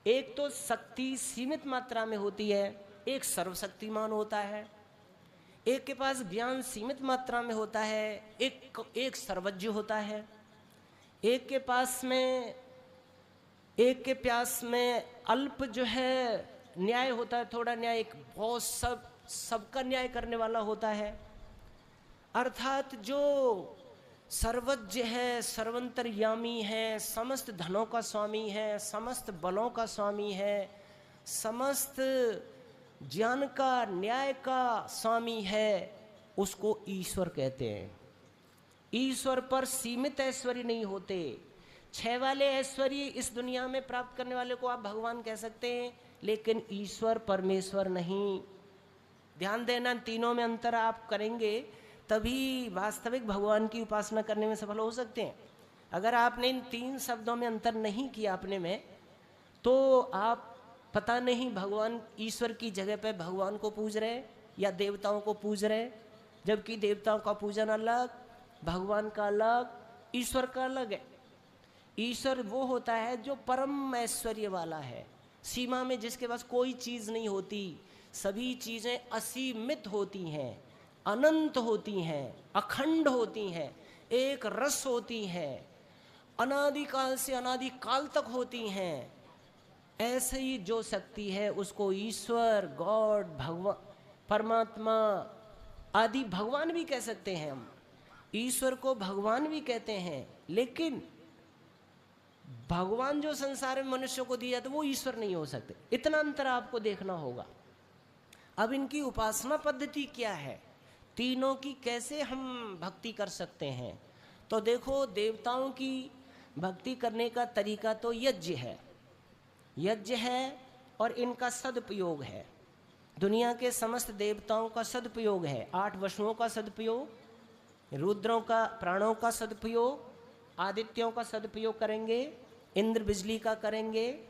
Speaker 1: एक तो शक्ति सीमित मात्रा में होती है, एक सर्वशक्तिमान होता है, एक के पास ज्ञान सीमित मात्रा में होता है, एक सर्वज्ञ होता है, एक के पास में, एक के प्यास में अल्प जो है न्याय होता है, थोड़ा न्याय, एक बहुत सबका न्याय करने वाला होता है। अर्थात जो सर्वज्ञ है, सर्वंतर्यामी है, समस्त धनों का स्वामी है, समस्त बलों का स्वामी है, समस्त ज्ञान का, न्याय का स्वामी है, उसको ईश्वर कहते हैं। ईश्वर पर सीमित ऐश्वर्य नहीं होते। 6 वाले ऐश्वर्य इस दुनिया में प्राप्त करने वाले को आप भगवान कह सकते हैं, लेकिन ईश्वर परमेश्वर नहीं। ध्यान देना, तीनों में अंतर आप करेंगे तभी वास्तविक भगवान की उपासना करने में सफल हो सकते हैं। अगर आपने इन 3 शब्दों में अंतर नहीं किया अपने में, तो आप पता नहीं भगवान, ईश्वर की जगह पे भगवान को पूज रहे या देवताओं को पूज रहे, जबकि देवताओं का पूजन अलग, भगवान का अलग, ईश्वर का अलग है। ईश्वर वो होता है जो परम ऐश्वर्य वाला है, सीमा में जिसके पास कोई चीज़ नहीं होती, सभी चीज़ें असीमित होती हैं, अनंत होती हैं, अखंड होती हैं, एक रस होती हैं, अनादिकाल से अनादिकाल तक होती हैं। ऐसे ही जो शक्ति है उसको ईश्वर, गॉड, भगवान, परमात्मा आदि भगवान भी कह सकते हैं। हम ईश्वर को भगवान भी कहते हैं, लेकिन भगवान जो संसार में मनुष्य को दिया तो वो ईश्वर नहीं हो सकते। इतना अंतर आपको देखना होगा। अब इनकी उपासना पद्धति क्या है, तीनों की कैसे हम भक्ति कर सकते हैं? तो देखो, देवताओं की भक्ति करने का तरीका तो यज्ञ है और इनका सदुपयोग है। दुनिया के समस्त देवताओं का सदुपयोग है, 8 वसुओं का सदुपयोग, रुद्रों का प्राणों का सदुपयोग, आदित्यों का सदुपयोग करेंगे, इंद्र बिजली का करेंगे,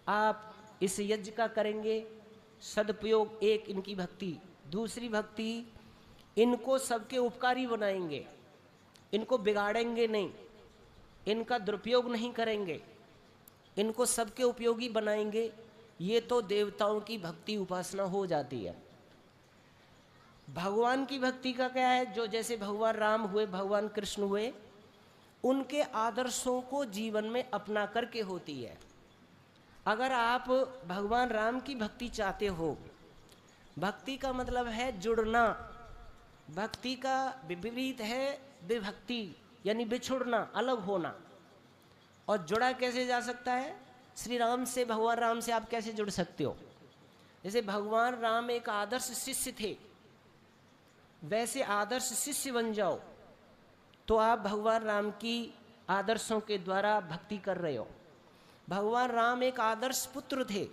Speaker 1: आप इस यज्ञ का करेंगे सदुपयोग। एक इनकी भक्ति। दूसरी भक्ति, इनको सबके उपकारी बनाएंगे, इनको बिगाड़ेंगे नहीं, इनका दुरुपयोग नहीं करेंगे, इनको सबके उपयोगी बनाएंगे। ये तो देवताओं की भक्ति उपासना हो जाती है। भगवान की भक्ति का क्या है? जो जैसे भगवान राम हुए, भगवान कृष्ण हुए, उनके आदर्शों को जीवन में अपना करके होती है। अगर आप भगवान राम की भक्ति चाहते हो, भक्ति का मतलब है जुड़ना, भक्ति का विपरीत है विभक्ति, यानी बिछुड़ना, अलग होना। और जुड़ा कैसे जा सकता है? श्री राम से, भगवान राम से आप कैसे जुड़ सकते हो? जैसे भगवान राम एक आदर्श शिष्य थे, वैसे आदर्श शिष्य बन जाओ तो आप भगवान राम की आदर्शों के द्वारा भक्ति कर रहे हो। भगवान राम एक आदर्श पुत्र थे,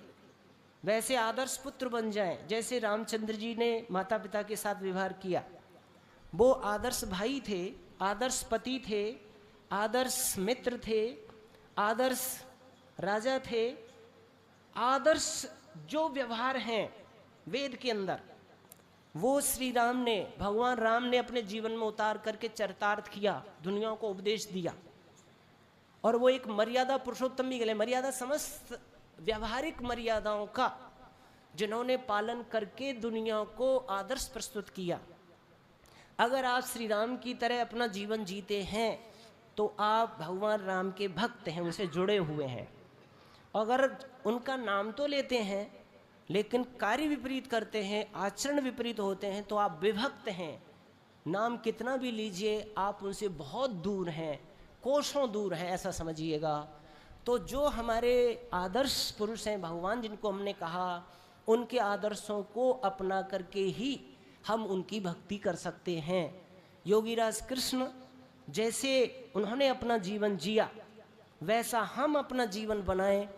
Speaker 1: वैसे आदर्श पुत्र बन जाएं। जैसे रामचंद्र जी ने माता पिता के साथ व्यवहार किया, वो आदर्श भाई थे, आदर्श पति थे, आदर्श मित्र थे, आदर्श राजा थे। आदर्श जो व्यवहार हैं वेद के अंदर, वो श्री राम ने, भगवान राम ने अपने जीवन में उतार करके चरितार्थ किया, दुनिया को उपदेश दिया। और वो एक मर्यादा पुरुषोत्तम भी गए, मर्यादा समस्त व्यावहारिक मर्यादाओं का जिन्होंने पालन करके दुनिया को आदर्श प्रस्तुत किया। अगर आप श्री राम की तरह अपना जीवन जीते हैं तो आप भगवान राम के भक्त हैं, उनसे जुड़े हुए हैं। अगर उनका नाम तो लेते हैं लेकिन कार्य विपरीत करते हैं, आचरण विपरीत होते हैं, तो आप विभक्त हैं। नाम कितना भी लीजिए, आप उनसे बहुत दूर हैं, कोसों दूर हैं, ऐसा समझिएगा। तो जो हमारे आदर्श पुरुष हैं भगवान, जिनको हमने कहा, उनके आदर्शों को अपना करके ही हम उनकी भक्ति कर सकते हैं। योगीराज कृष्ण जैसे उन्होंने अपना जीवन जिया, वैसा हम अपना जीवन बनाएं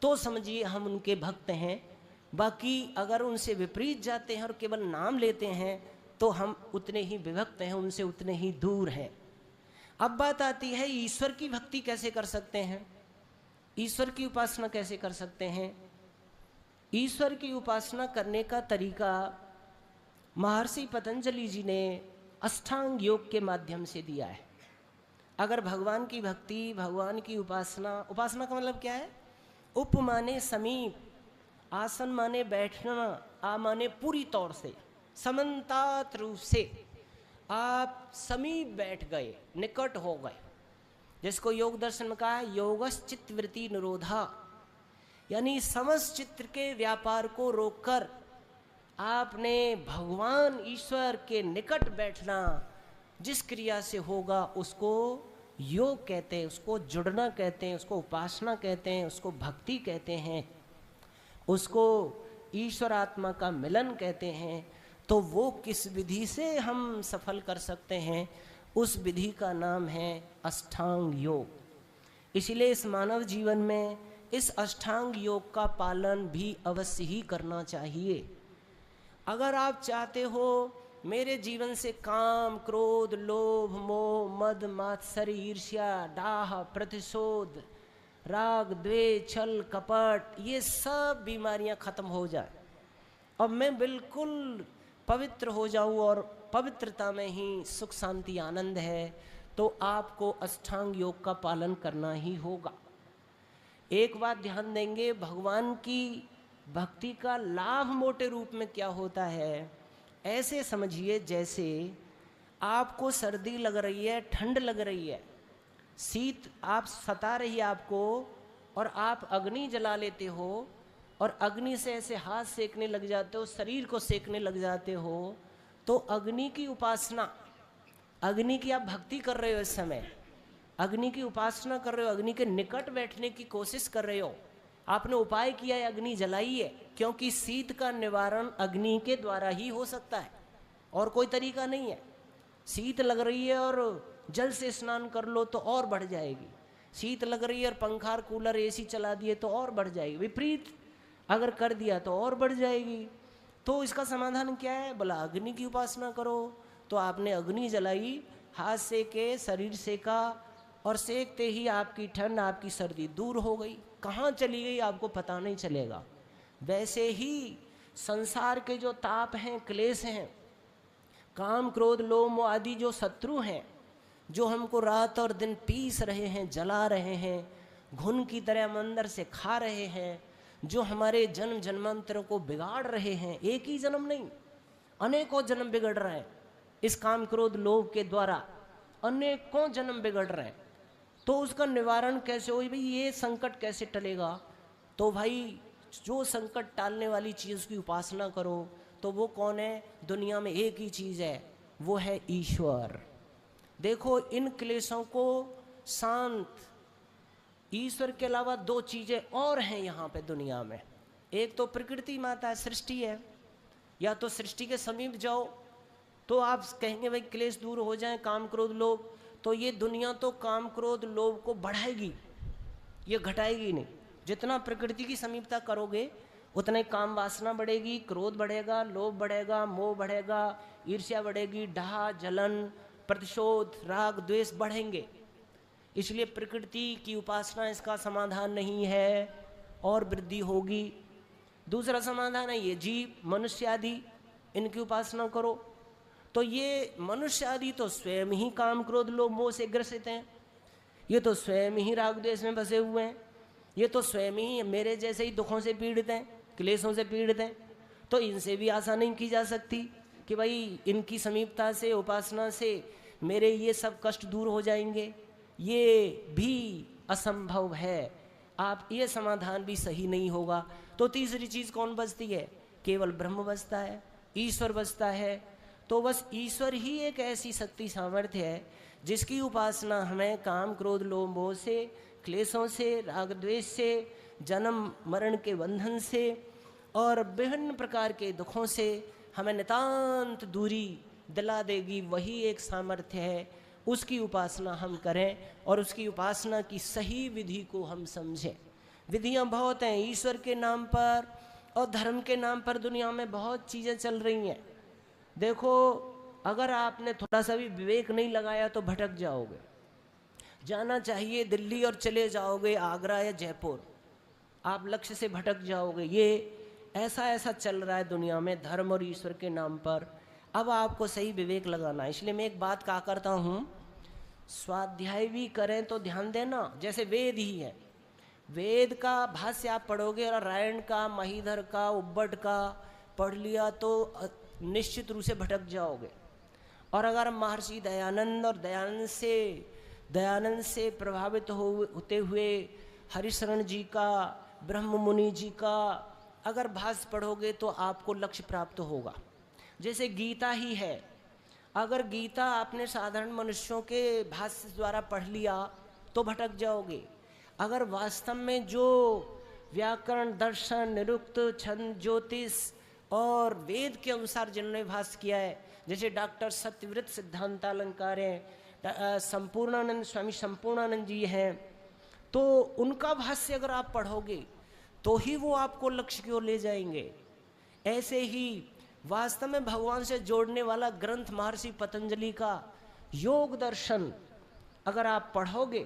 Speaker 1: तो समझिए हम उनके भक्त हैं। बाकी अगर उनसे विपरीत जाते हैं और केवल नाम लेते हैं तो हम उतने ही विभक्त हैं, उनसे उतने ही दूर हैं। अब बात आती है ईश्वर की भक्ति कैसे कर सकते हैं, ईश्वर की उपासना कैसे कर सकते हैं। ईश्वर की उपासना करने का तरीका महर्षि पतंजलि जी ने अष्टांग योग के माध्यम से दिया है। अगर भगवान की भक्ति, भगवान की उपासना, उपासना का मतलब क्या है? उप माने समीप, आसन माने बैठना, आ माने पूरी तौर से, समन्तात रूप से आप समीप बैठ गए, निकट हो गए, जिसको योग दर्शन में कहा है योगस चित्तवृत्ति निरोधा, यानी समस्त चित्त के व्यापार को रोककर आपने भगवान ईश्वर के निकट बैठना। जिस क्रिया से होगा उसको योग कहते हैं, उसको जुड़ना कहते हैं, उसको उपासना कहते हैं, उसको भक्ति कहते हैं, उसको ईश्वर आत्मा का मिलन कहते हैं। तो वो किस विधि से हम सफल कर सकते हैं, उस विधि का नाम है अष्टांग योग। इसलिए इस मानव जीवन में इस अष्टांग योग का पालन भी अवश्य ही करना चाहिए। अगर आप चाहते हो मेरे जीवन से काम, क्रोध, लोभ, मोह, मद, मात्सर्य, ईर्ष्या, डाह, प्रतिशोध, राग, द्वेष, छल, कपट, ये सब बीमारियां खत्म हो जाए और मैं बिल्कुल पवित्र हो जाऊं और पवित्रता में ही सुख, शांति, आनंद है, तो आपको अष्टांग योग का पालन करना ही होगा। एक बात ध्यान देंगे, भगवान की भक्ति का लाभ मोटे रूप में क्या होता है, ऐसे समझिए जैसे आपको सर्दी लग रही है, ठंड लग रही है, शीत आप सता रही है आपको, और आप अग्नि जला लेते हो और अग्नि से ऐसे हाथ सेकने लग जाते हो, शरीर को सेकने लग जाते हो, तो अग्नि की उपासना, अग्नि की आप भक्ति कर रहे हो, इस समय अग्नि की उपासना कर रहे हो, अग्नि के निकट बैठने की कोशिश कर रहे हो। आपने उपाय किया है, अग्नि जलाई है, क्योंकि शीत का निवारण अग्नि के द्वारा ही हो सकता है और कोई तरीका नहीं है। शीत लग रही है और जल से स्नान कर लो तो और बढ़ जाएगी। शीत लग रही है और पंखा कूलर एसी चला दिए तो और बढ़ जाएगी, विपरीत अगर कर दिया तो और बढ़ जाएगी। तो इसका समाधान क्या है? बोला अग्नि की उपासना करो। तो आपने अग्नि जलाई, हाथ सेके, शरीर सेका, और सेकते ही आपकी ठंड, आपकी सर्दी दूर हो गई। कहाँ चली गई आपको पता नहीं चलेगा। वैसे ही संसार के जो ताप हैं, क्लेश हैं, काम क्रोध लोभ मोह आदि जो शत्रु हैं, जो हमको रात और दिन पीस रहे हैं, जला रहे हैं, घुन की तरह हम अंदर से खा रहे हैं, जो हमारे जन्म जन्मांतर को बिगाड़ रहे हैं, एक ही जन्म नहीं अनेकों जन्म बिगड़ रहे हैं इस काम क्रोध लोभ के द्वारा, अनेकों जन्म बिगड़ रहे हैं। तो उसका निवारण कैसे हो भाई? ये संकट कैसे टलेगा? तो भाई जो संकट टालने वाली चीज़ की उपासना करो। तो वो कौन है? दुनिया में एक ही चीज़ है, वो है ईश्वर। देखो इन क्लेशों को शांत, ईश्वर के अलावा दो चीज़ें और हैं यहाँ पे दुनिया में। एक तो प्रकृति माता है, सृष्टि है। या तो सृष्टि के समीप जाओ तो आप कहेंगे भाई क्लेश दूर हो जाए, काम क्रोध लोभ, तो ये दुनिया तो काम क्रोध लोभ को बढ़ाएगी, ये घटाएगी नहीं। जितना प्रकृति की समीपता करोगे उतना ही काम वासना बढ़ेगी, क्रोध बढ़ेगा, लोभ बढ़ेगा, मोह बढ़ेगा, ईर्ष्या बढ़ेगी, डाह जलन प्रतिशोध राग द्वेष बढ़ेंगे। इसलिए प्रकृति की उपासना इसका समाधान नहीं है, और वृद्धि होगी। दूसरा समाधान है ये जीव मनुष्य आदि, इनकी उपासना करो। तो ये मनुष्य आदि तो स्वयं ही काम क्रोध लोभ मोह से ग्रसित हैं, ये तो स्वयं ही राग द्वेष में बसे हुए हैं, ये तो स्वयं ही मेरे जैसे ही दुखों से पीड़ित हैं, क्लेशों से पीड़ित हैं। तो इनसे भी आशा नहीं की जा सकती कि भाई इनकी समीपता से, उपासना से मेरे ये सब कष्ट दूर हो जाएंगे, ये भी असंभव है। आप ये समाधान भी सही नहीं होगा। तो तीसरी चीज़ कौन बचती है? केवल ब्रह्म बचता है, ईश्वर बचता है। तो बस ईश्वर ही एक ऐसी शक्ति सामर्थ्य है जिसकी उपासना हमें काम क्रोध लोभ मोह से, क्लेशों से, राग द्वेष से, जन्म मरण के बंधन से और विभिन्न प्रकार के दुखों से हमें नितांत दूरी दिला देगी। वही एक सामर्थ्य है, उसकी उपासना हम करें और उसकी उपासना की सही विधि को हम समझें। विधियां बहुत हैं ईश्वर के नाम पर और धर्म के नाम पर, दुनिया में बहुत चीज़ें चल रही हैं। देखो अगर आपने थोड़ा सा भी विवेक नहीं लगाया तो भटक जाओगे। जाना चाहिए दिल्ली और चले जाओगे आगरा या जयपुर, आप लक्ष्य से भटक जाओगे। ये ऐसा चल रहा है दुनिया में धर्म और ईश्वर के नाम पर। अब आपको सही विवेक लगाना है। इसलिए मैं एक बात कहा करता हूँ, स्वाध्याय भी करें तो ध्यान देना। जैसे वेद ही है, वेद का भाष्य आप पढ़ोगे और रायण का, महीधर का, उब्बट का पढ़ लिया तो निश्चित रूप से भटक जाओगे। और अगर महर्षि दयानंद और दयानंद से प्रभावित होते हुए हरिशरण जी का, ब्रह्म मुनि जी का अगर भाष्य पढ़ोगे तो आपको लक्ष्य प्राप्त होगा। जैसे गीता ही है, अगर गीता आपने साधारण मनुष्यों के भाष्य द्वारा पढ़ लिया तो भटक जाओगे। अगर वास्तव में जो व्याकरण, दर्शन, निरुक्त, छंद, ज्योतिष और वेद के अनुसार जिन्होंने भाष्य किया है, जैसे डॉक्टर सत्यव्रत सिद्धांतालंकार हैं, संपूर्णानंद स्वामी संपूर्णानंद जी हैं, तो उनका भाष्य अगर आप पढ़ोगे तो ही वो आपको लक्ष्य की ओर ले जाएंगे। ऐसे ही वास्तव में भगवान से जोड़ने वाला ग्रंथ महर्षि पतंजलि का योग दर्शन अगर आप पढ़ोगे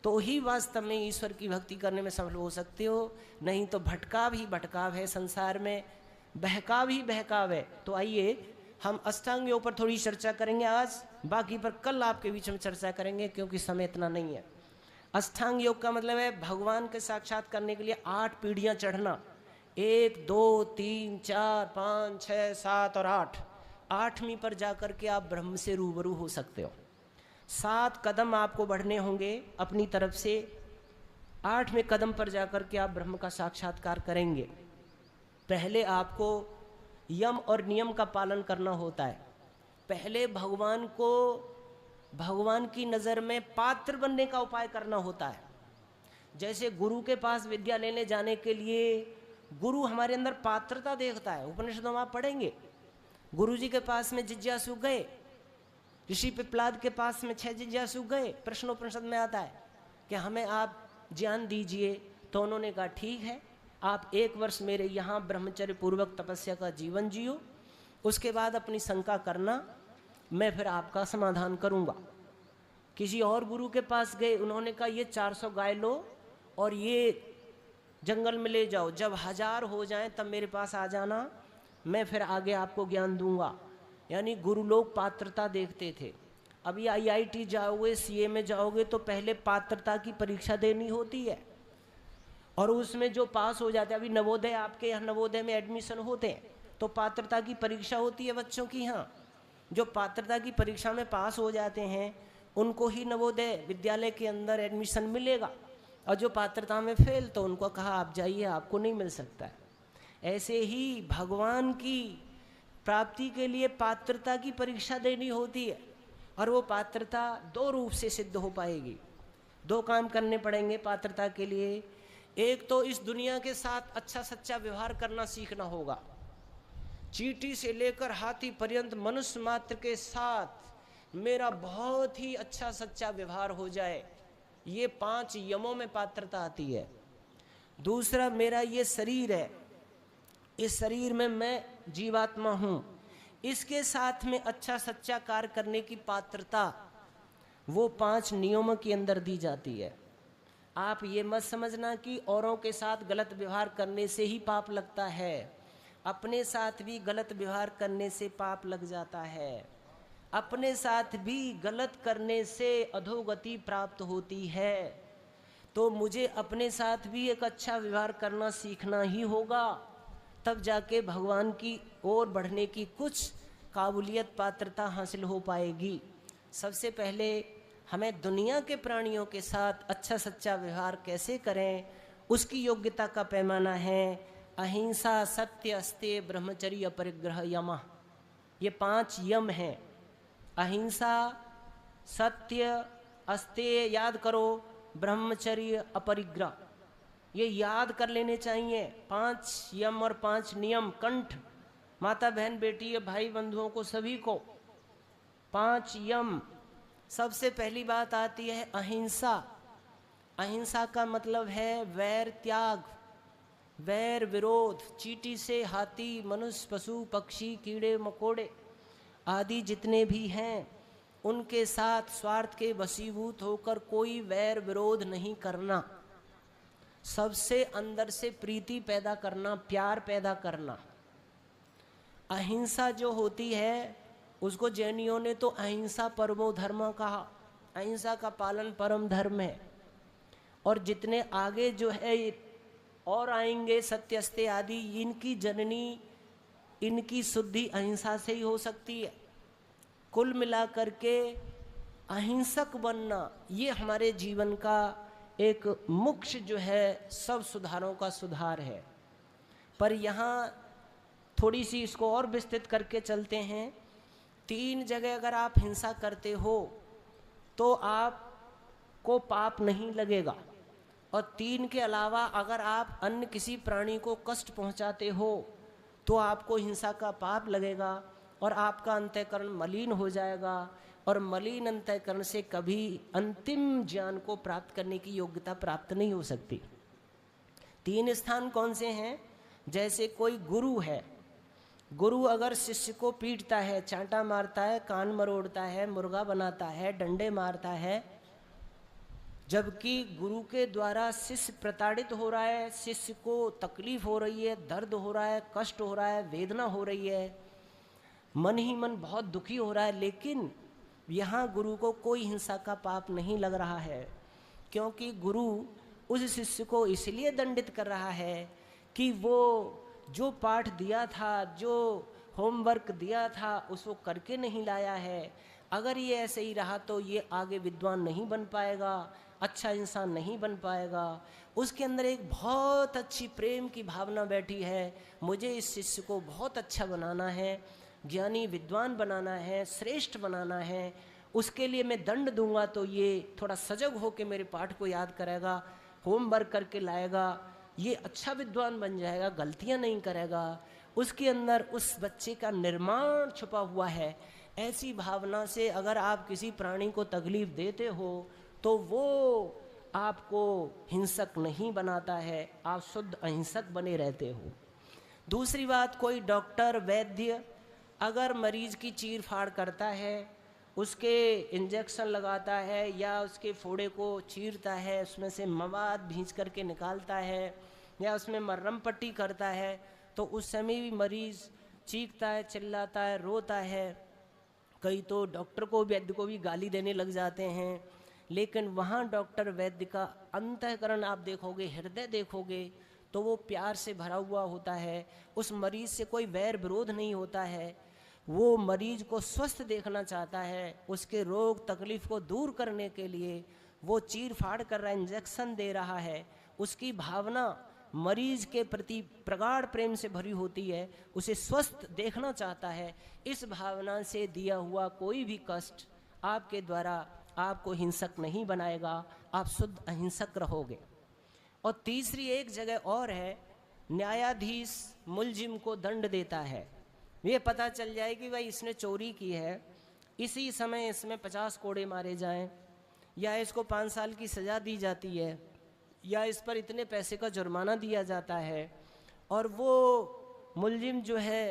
Speaker 1: तो ही वास्तव में ईश्वर की भक्ति करने में सफल हो सकते हो। नहीं तो भटकाव ही भटकाव है संसार में, बहकाव ही बहकाव है। तो आइए हम अष्टांग योग पर थोड़ी चर्चा करेंगे आज, बाकी पर कल आपके बीच में चर्चा करेंगे क्योंकि समय इतना नहीं है। अष्टांग योग का मतलब है भगवान के साक्षात करने के लिए 8 पीढ़ियां चढ़ना। 1 2 3 4 5 6 7 और 8, 8वीं पर जाकर के आप ब्रह्म से रूबरू हो सकते हो। 7 कदम आपको बढ़ने होंगे अपनी तरफ से, 8वें कदम पर जाकर के आप ब्रह्म का साक्षात्कार करेंगे। पहले आपको यम और नियम का पालन करना होता है। पहले भगवान को भगवान की नज़र में पात्र बनने का उपाय करना होता है। जैसे गुरु के पास विद्या लेने जाने के लिए गुरु हमारे अंदर पात्रता देखता है। उपनिषदों में आप पढ़ेंगे, गुरु जी के पास में जिज्ञासु गए, ऋषि पिपलाद के पास में 6 जिज्ञासु गए। प्रश्नोपनिषद में आता है कि हमें आप ज्ञान दीजिए। तो उन्होंने कहा ठीक है, आप 1 वर्ष मेरे यहाँ ब्रह्मचर्य पूर्वक तपस्या का जीवन जियो, उसके बाद अपनी शंका करना, मैं फिर आपका समाधान करूँगा। किसी और गुरु के पास गए, उन्होंने कहा ये 400 गाय लो और ये जंगल में ले जाओ, जब 1000 हो जाएं तब मेरे पास आ जाना, मैं फिर आगे आपको ज्ञान दूंगा। यानी गुरु लोग पात्रता देखते थे। अभी IIT जाओगे, CA में जाओगे तो पहले पात्रता की परीक्षा देनी होती है, और उसमें जो पास हो जाते हैं, अभी नवोदय, आपके यहाँ नवोदय में एडमिशन होते हैं तो पात्रता की परीक्षा होती है बच्चों की यहाँ। जो पात्रता की परीक्षा में पास हो जाते हैं उनको ही नवोदय विद्यालय के अंदर एडमिशन मिलेगा, और जो पात्रता में फेल तो उनको कहा आप जाइए, आपको नहीं मिल सकता है। ऐसे ही भगवान की प्राप्ति के लिए पात्रता की परीक्षा देनी होती है, और वो पात्रता 2 रूप से सिद्ध हो पाएगी। 2 काम करने पड़ेंगे पात्रता के लिए। एक तो इस दुनिया के साथ अच्छा सच्चा व्यवहार करना सीखना होगा। चींटी से लेकर हाथी पर्यंत मनुष्य मात्र के साथ मेरा बहुत ही अच्छा सच्चा व्यवहार हो जाए, ये 5 यमों में पात्रता आती है। दूसरा, मेरा ये शरीर है, इस शरीर में मैं जीवात्मा हूँ, इसके साथ में अच्छा सच्चा कार्य करने की पात्रता वो 5 नियमों के अंदर दी जाती है। आप ये मत समझना कि औरों के साथ गलत व्यवहार करने से ही पाप लगता है, अपने साथ भी गलत व्यवहार करने से पाप लग जाता है। अपने साथ भी गलत करने से अधोगति प्राप्त होती है। तो मुझे अपने साथ भी एक अच्छा व्यवहार करना सीखना ही होगा, तब जाके भगवान की ओर बढ़ने की कुछ काबिलियत पात्रता हासिल हो पाएगी। सबसे पहले हमें दुनिया के प्राणियों के साथ अच्छा सच्चा व्यवहार कैसे करें, उसकी योग्यता का पैमाना है अहिंसा, सत्य, अस्तेय, ब्रह्मचर्य, अपरिग्रह, यम। ये 5 यम हैं। अहिंसा, सत्य, अस्तेय याद करो, ब्रह्मचर्य, अपरिग्रह, ये याद कर लेने चाहिए। 5 यम और 5 नियम कंठ, माता बहन बेटी भाई बंधुओं को सभी को 5 यम। सबसे पहली बात आती है अहिंसा। अहिंसा का मतलब है वैर त्याग, वैर विरोध। चींटी से हाथी, मनुष्य, पशु पक्षी, कीड़े मकोड़े आदि जितने भी हैं उनके साथ स्वार्थ के वशीभूत होकर कोई वैर विरोध नहीं करना, सबसे अंदर से प्रीति पैदा करना, प्यार पैदा करना। अहिंसा जो होती है उसको जैनियों ने तो अहिंसा परमो धर्म कहा। अहिंसा का पालन परम धर्म है। और जितने आगे जो है और आएंगे सत्य, अस्तेय आदि, इनकी जननी, इनकी शुद्धि अहिंसा से ही हो सकती है। कुल मिलाकर के अहिंसक बनना ये हमारे जीवन का एक मुख्य जो है सब सुधारों का सुधार है। पर यहाँ थोड़ी सी इसको और विस्तृत करके चलते हैं। 3 जगह अगर आप हिंसा करते हो तो आपको पाप नहीं लगेगा, और 3 के अलावा अगर आप अन्य किसी प्राणी को कष्ट पहुंचाते हो तो आपको हिंसा का पाप लगेगा, और आपका अंतःकरण मलिन हो जाएगा, और मलिन अंतःकरण से कभी अंतिम ज्ञान को प्राप्त करने की योग्यता प्राप्त नहीं हो सकती। 3 स्थान कौन से हैं? जैसे कोई गुरु है, गुरु अगर शिष्य को पीटता है, चांटा मारता है, कान मरोड़ता है, मुर्गा बनाता है, डंडे मारता है, जबकि गुरु के द्वारा शिष्य प्रताड़ित हो रहा है, शिष्य को तकलीफ हो रही है, दर्द हो रहा है, कष्ट हो रहा है, वेदना हो रही है, मन ही मन बहुत दुखी हो रहा है, लेकिन यहाँ गुरु को कोई हिंसा का पाप नहीं लग रहा है, क्योंकि गुरु उस शिष्य को इसलिए दंडित कर रहा है कि वो जो पाठ दिया था, जो होमवर्क दिया था, उसको करके नहीं लाया है। अगर ये ऐसे ही रहा तो ये आगे विद्वान नहीं बन पाएगा, अच्छा इंसान नहीं बन पाएगा। उसके अंदर एक बहुत अच्छी प्रेम की भावना बैठी है, मुझे इस शिष्य को बहुत अच्छा बनाना है, ज्ञानी विद्वान बनाना है, श्रेष्ठ बनाना है, उसके लिए मैं दंड दूंगा तो ये थोड़ा सजग होकर मेरे पाठ को याद करेगा, होमवर्क करके लाएगा, ये अच्छा विद्वान बन जाएगा, गलतियां नहीं करेगा। उसके अंदर उस बच्चे का निर्माण छुपा हुआ है। ऐसी भावना से अगर आप किसी प्राणी को तकलीफ देते हो तो वो आपको हिंसक नहीं बनाता है, आप शुद्ध अहिंसक बने रहते हो। दूसरी बात, कोई डॉक्टर वैद्य अगर मरीज की चीर फाड़ करता है, उसके इंजेक्शन लगाता है या उसके फोड़े को चीरता है, उसमें से मवाद भींच करके निकालता है या उसमें मरहम पट्टी करता है, तो उस समय भी मरीज़ चीखता है, चिल्लाता है, रोता है। कई तो डॉक्टर को वैद्य को भी गाली देने लग जाते हैं। लेकिन वहाँ डॉक्टर वैद्य का अंतःकरण आप देखोगे, हृदय देखोगे तो वो प्यार से भरा हुआ होता है। उस मरीज़ से कोई वैर विरोध नहीं होता है। वो मरीज को स्वस्थ देखना चाहता है, उसके रोग तकलीफ़ को दूर करने के लिए वो चीर फाड़ कर रहा है, इंजेक्शन दे रहा है। उसकी भावना मरीज के प्रति प्रगाढ़ प्रेम से भरी होती है, उसे स्वस्थ देखना चाहता है। इस भावना से दिया हुआ कोई भी कष्ट आपके द्वारा आपको हिंसक नहीं बनाएगा, आप शुद्ध अहिंसक रहोगे। और तीसरी एक जगह और है, न्यायाधीश मुलजिम को दंड देता है। ये पता चल जाए कि भाई इसने चोरी की है, इसी समय इसमें 50 कोड़े मारे जाएं, या इसको 5 साल की सज़ा दी जाती है, या इस पर इतने पैसे का जुर्माना दिया जाता है। और वो मुलजिम जो है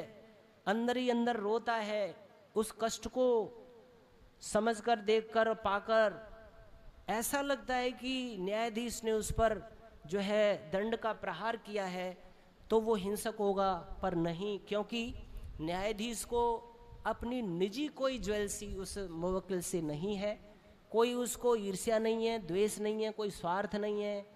Speaker 1: अंदर ही अंदर रोता है, उस कष्ट को समझकर, देखकर, पाकर ऐसा लगता है कि न्यायाधीश ने उस पर जो है दंड का प्रहार किया है, तो वो हिंसक होगा। पर नहीं, क्योंकि न्यायाधीश को अपनी निजी कोई ज्वेलसी उस मुवक्किल से नहीं है, कोई उसको ईर्ष्या नहीं है, द्वेष नहीं है, कोई स्वार्थ नहीं है।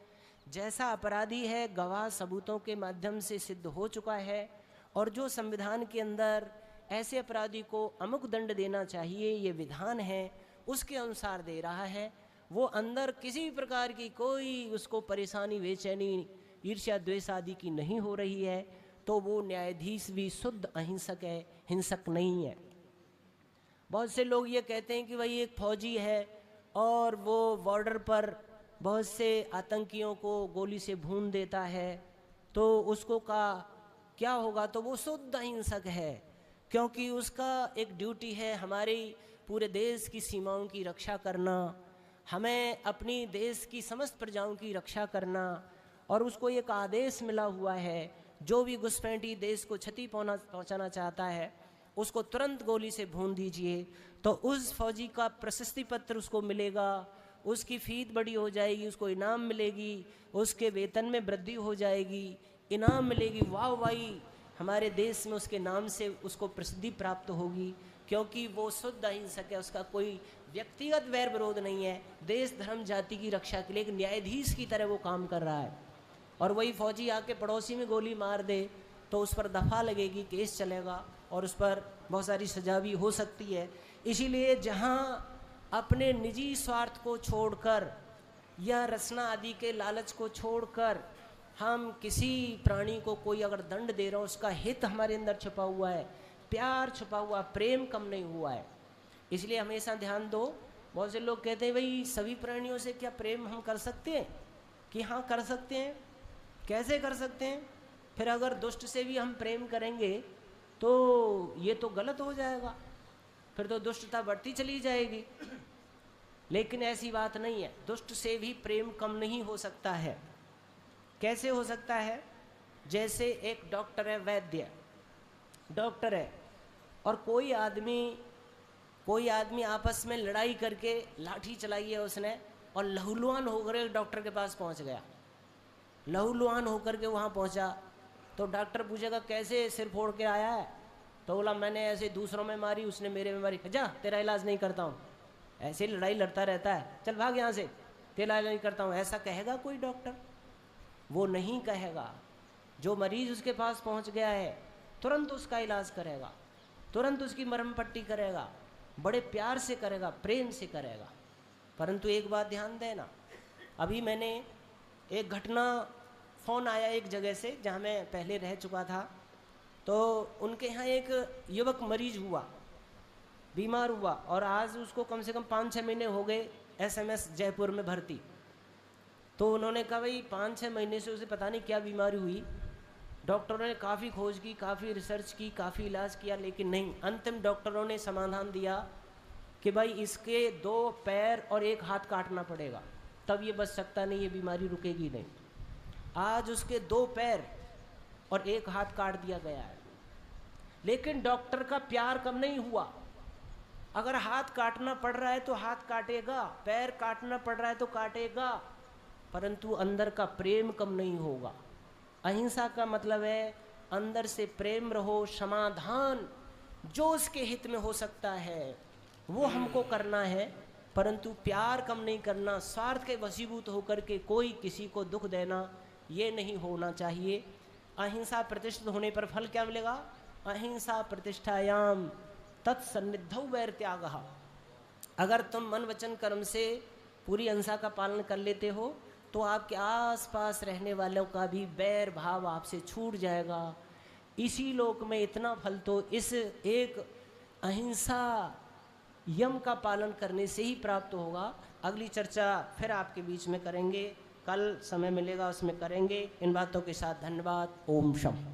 Speaker 1: जैसा अपराधी है गवाह सबूतों के माध्यम से सिद्ध हो चुका है, और जो संविधान के अंदर ऐसे अपराधी को अमुक दंड देना चाहिए, ये विधान है, उसके अनुसार दे रहा है। वो अंदर किसी प्रकार की कोई उसको परेशानी, बेचैनी, ईर्ष्या द्वेष आदि की नहीं हो रही है, तो वो न्यायाधीश भी शुद्ध अहिंसक है, हिंसक नहीं है। बहुत से लोग ये कहते हैं कि भाई एक फौजी है और वो बॉर्डर पर बहुत से आतंकियों को गोली से भून देता है, तो उसको क्या होगा, तो वो शुद्ध अहिंसक है, क्योंकि उसका एक ड्यूटी है हमारी पूरे देश की सीमाओं की रक्षा करना, हमें अपनी देश की समस्त प्रजाओं की रक्षा करना। और उसको एक आदेश मिला हुआ है, जो भी घुसपैठी देश को क्षति पहुंचाना चाहता है उसको तुरंत गोली से भून दीजिए। तो उस फौजी का प्रशस्ति पत्र उसको मिलेगा, उसकी फीस बड़ी हो जाएगी, उसको इनाम मिलेगी, उसके वेतन में वृद्धि हो जाएगी, इनाम मिलेगी, वाह वाही हमारे देश में उसके नाम से उसको प्रसिद्धि प्राप्त होगी, क्योंकि वो शुद्ध अहिंसक है, उसका कोई व्यक्तिगत वैर विरोध नहीं है, देश धर्म जाति की रक्षा के लिए एक न्यायाधीश की तरह वो काम कर रहा है। और वही फौजी आके पड़ोसी में गोली मार दे तो उस पर दफ़ा लगेगी, केस चलेगा और उस पर बहुत सारी सजा भी हो सकती है। इसीलिए जहाँ अपने निजी स्वार्थ को छोड़कर या रचना आदि के लालच को छोड़कर हम किसी प्राणी को कोई अगर दंड दे रहे हो, उसका हित हमारे अंदर छुपा हुआ है, प्यार छुपा हुआ, प्रेम कम नहीं हुआ है। इसलिए हमेशा ध्यान दो। बहुत से लोग कहते हैं भाई सभी प्राणियों से क्या प्रेम हम कर सकते हैं, कि हाँ कर सकते हैं। कैसे कर सकते हैं? फिर अगर दुष्ट से भी हम प्रेम करेंगे तो ये तो गलत हो जाएगा, फिर तो दुष्टता बढ़ती चली जाएगी। लेकिन ऐसी बात नहीं है, दुष्ट से भी प्रेम कम नहीं हो सकता है। कैसे हो सकता है? जैसे एक डॉक्टर है, वैद्य डॉक्टर है, और कोई आदमी आपस में लड़ाई करके लाठी चलाई है उसने, और लहूलुहान होकर डॉक्टर के पास पहुंच गया, लहूलुहान होकर के वहाँ पहुँचा, तो डॉक्टर पूछेगा कैसे सिर फोड़ के आया है? तो बोला मैंने ऐसे दूसरों में मारी, उसने मेरे में मारी, जा तेरा इलाज नहीं करता हूँ, ऐसे लड़ाई लड़ता रहता है, चल भाग यहाँ से, तेरा इलाज नहीं करता हूँ। ऐसा कहेगा कोई डॉक्टर? वो नहीं कहेगा। जो मरीज उसके पास पहुँच गया है तुरंत उसका इलाज करेगा, तुरंत उसकी मरहम पट्टी करेगा, बड़े प्यार से करेगा, प्रेम से करेगा। परंतु एक बात ध्यान देना, अभी मैंने एक घटना, फ़ोन आया एक जगह से जहाँ मैं पहले रह चुका था, तो उनके यहाँ एक युवक मरीज हुआ, बीमार हुआ, और आज उसको कम से कम 5-6 महीने हो गए SMS जयपुर में भर्ती। तो उन्होंने कहा भाई 5-6 महीने से उसे पता नहीं क्या बीमारी हुई, डॉक्टरों ने काफ़ी खोज की, काफ़ी रिसर्च की, काफ़ी इलाज किया, लेकिन नहीं। अंतिम डॉक्टरों ने समाधान दिया कि भाई इसके 2 पैर और 1 हाथ काटना पड़ेगा। तब ये बच सकता नहीं, ये बीमारी रुकेगी नहीं। आज उसके 2 पैर और 1 हाथ काट दिया गया है, लेकिन डॉक्टर का प्यार कम नहीं हुआ। अगर हाथ काटना पड़ रहा है तो हाथ काटेगा, पैर काटना पड़ रहा है तो काटेगा, परंतु अंदर का प्रेम कम नहीं होगा। अहिंसा का मतलब है अंदर से प्रेम रहो, समाधान जो उसके हित में हो सकता है वो हमको करना है, परंतु प्यार कम नहीं करना, स्वार्थ के वशीभूत होकर के कोई किसी को दुख देना, ये नहीं होना चाहिए। अहिंसा प्रतिष्ठित होने पर फल क्या मिलेगा? अहिंसा प्रतिष्ठायाम तत्सन्निधौ वैर त्यागः। अगर तुम मन वचन कर्म से पूरी अहिंसा का पालन कर लेते हो तो आपके आसपास रहने वालों का भी बैर भाव आपसे छूट जाएगा। इसी लोक में इतना फल तो इस एक अहिंसा यम का पालन करने से ही प्राप्त होगा। अगली चर्चा फिर आपके बीच में करेंगे, कल समय मिलेगा उसमें करेंगे। इन बातों के साथ धन्यवाद। ओम शम।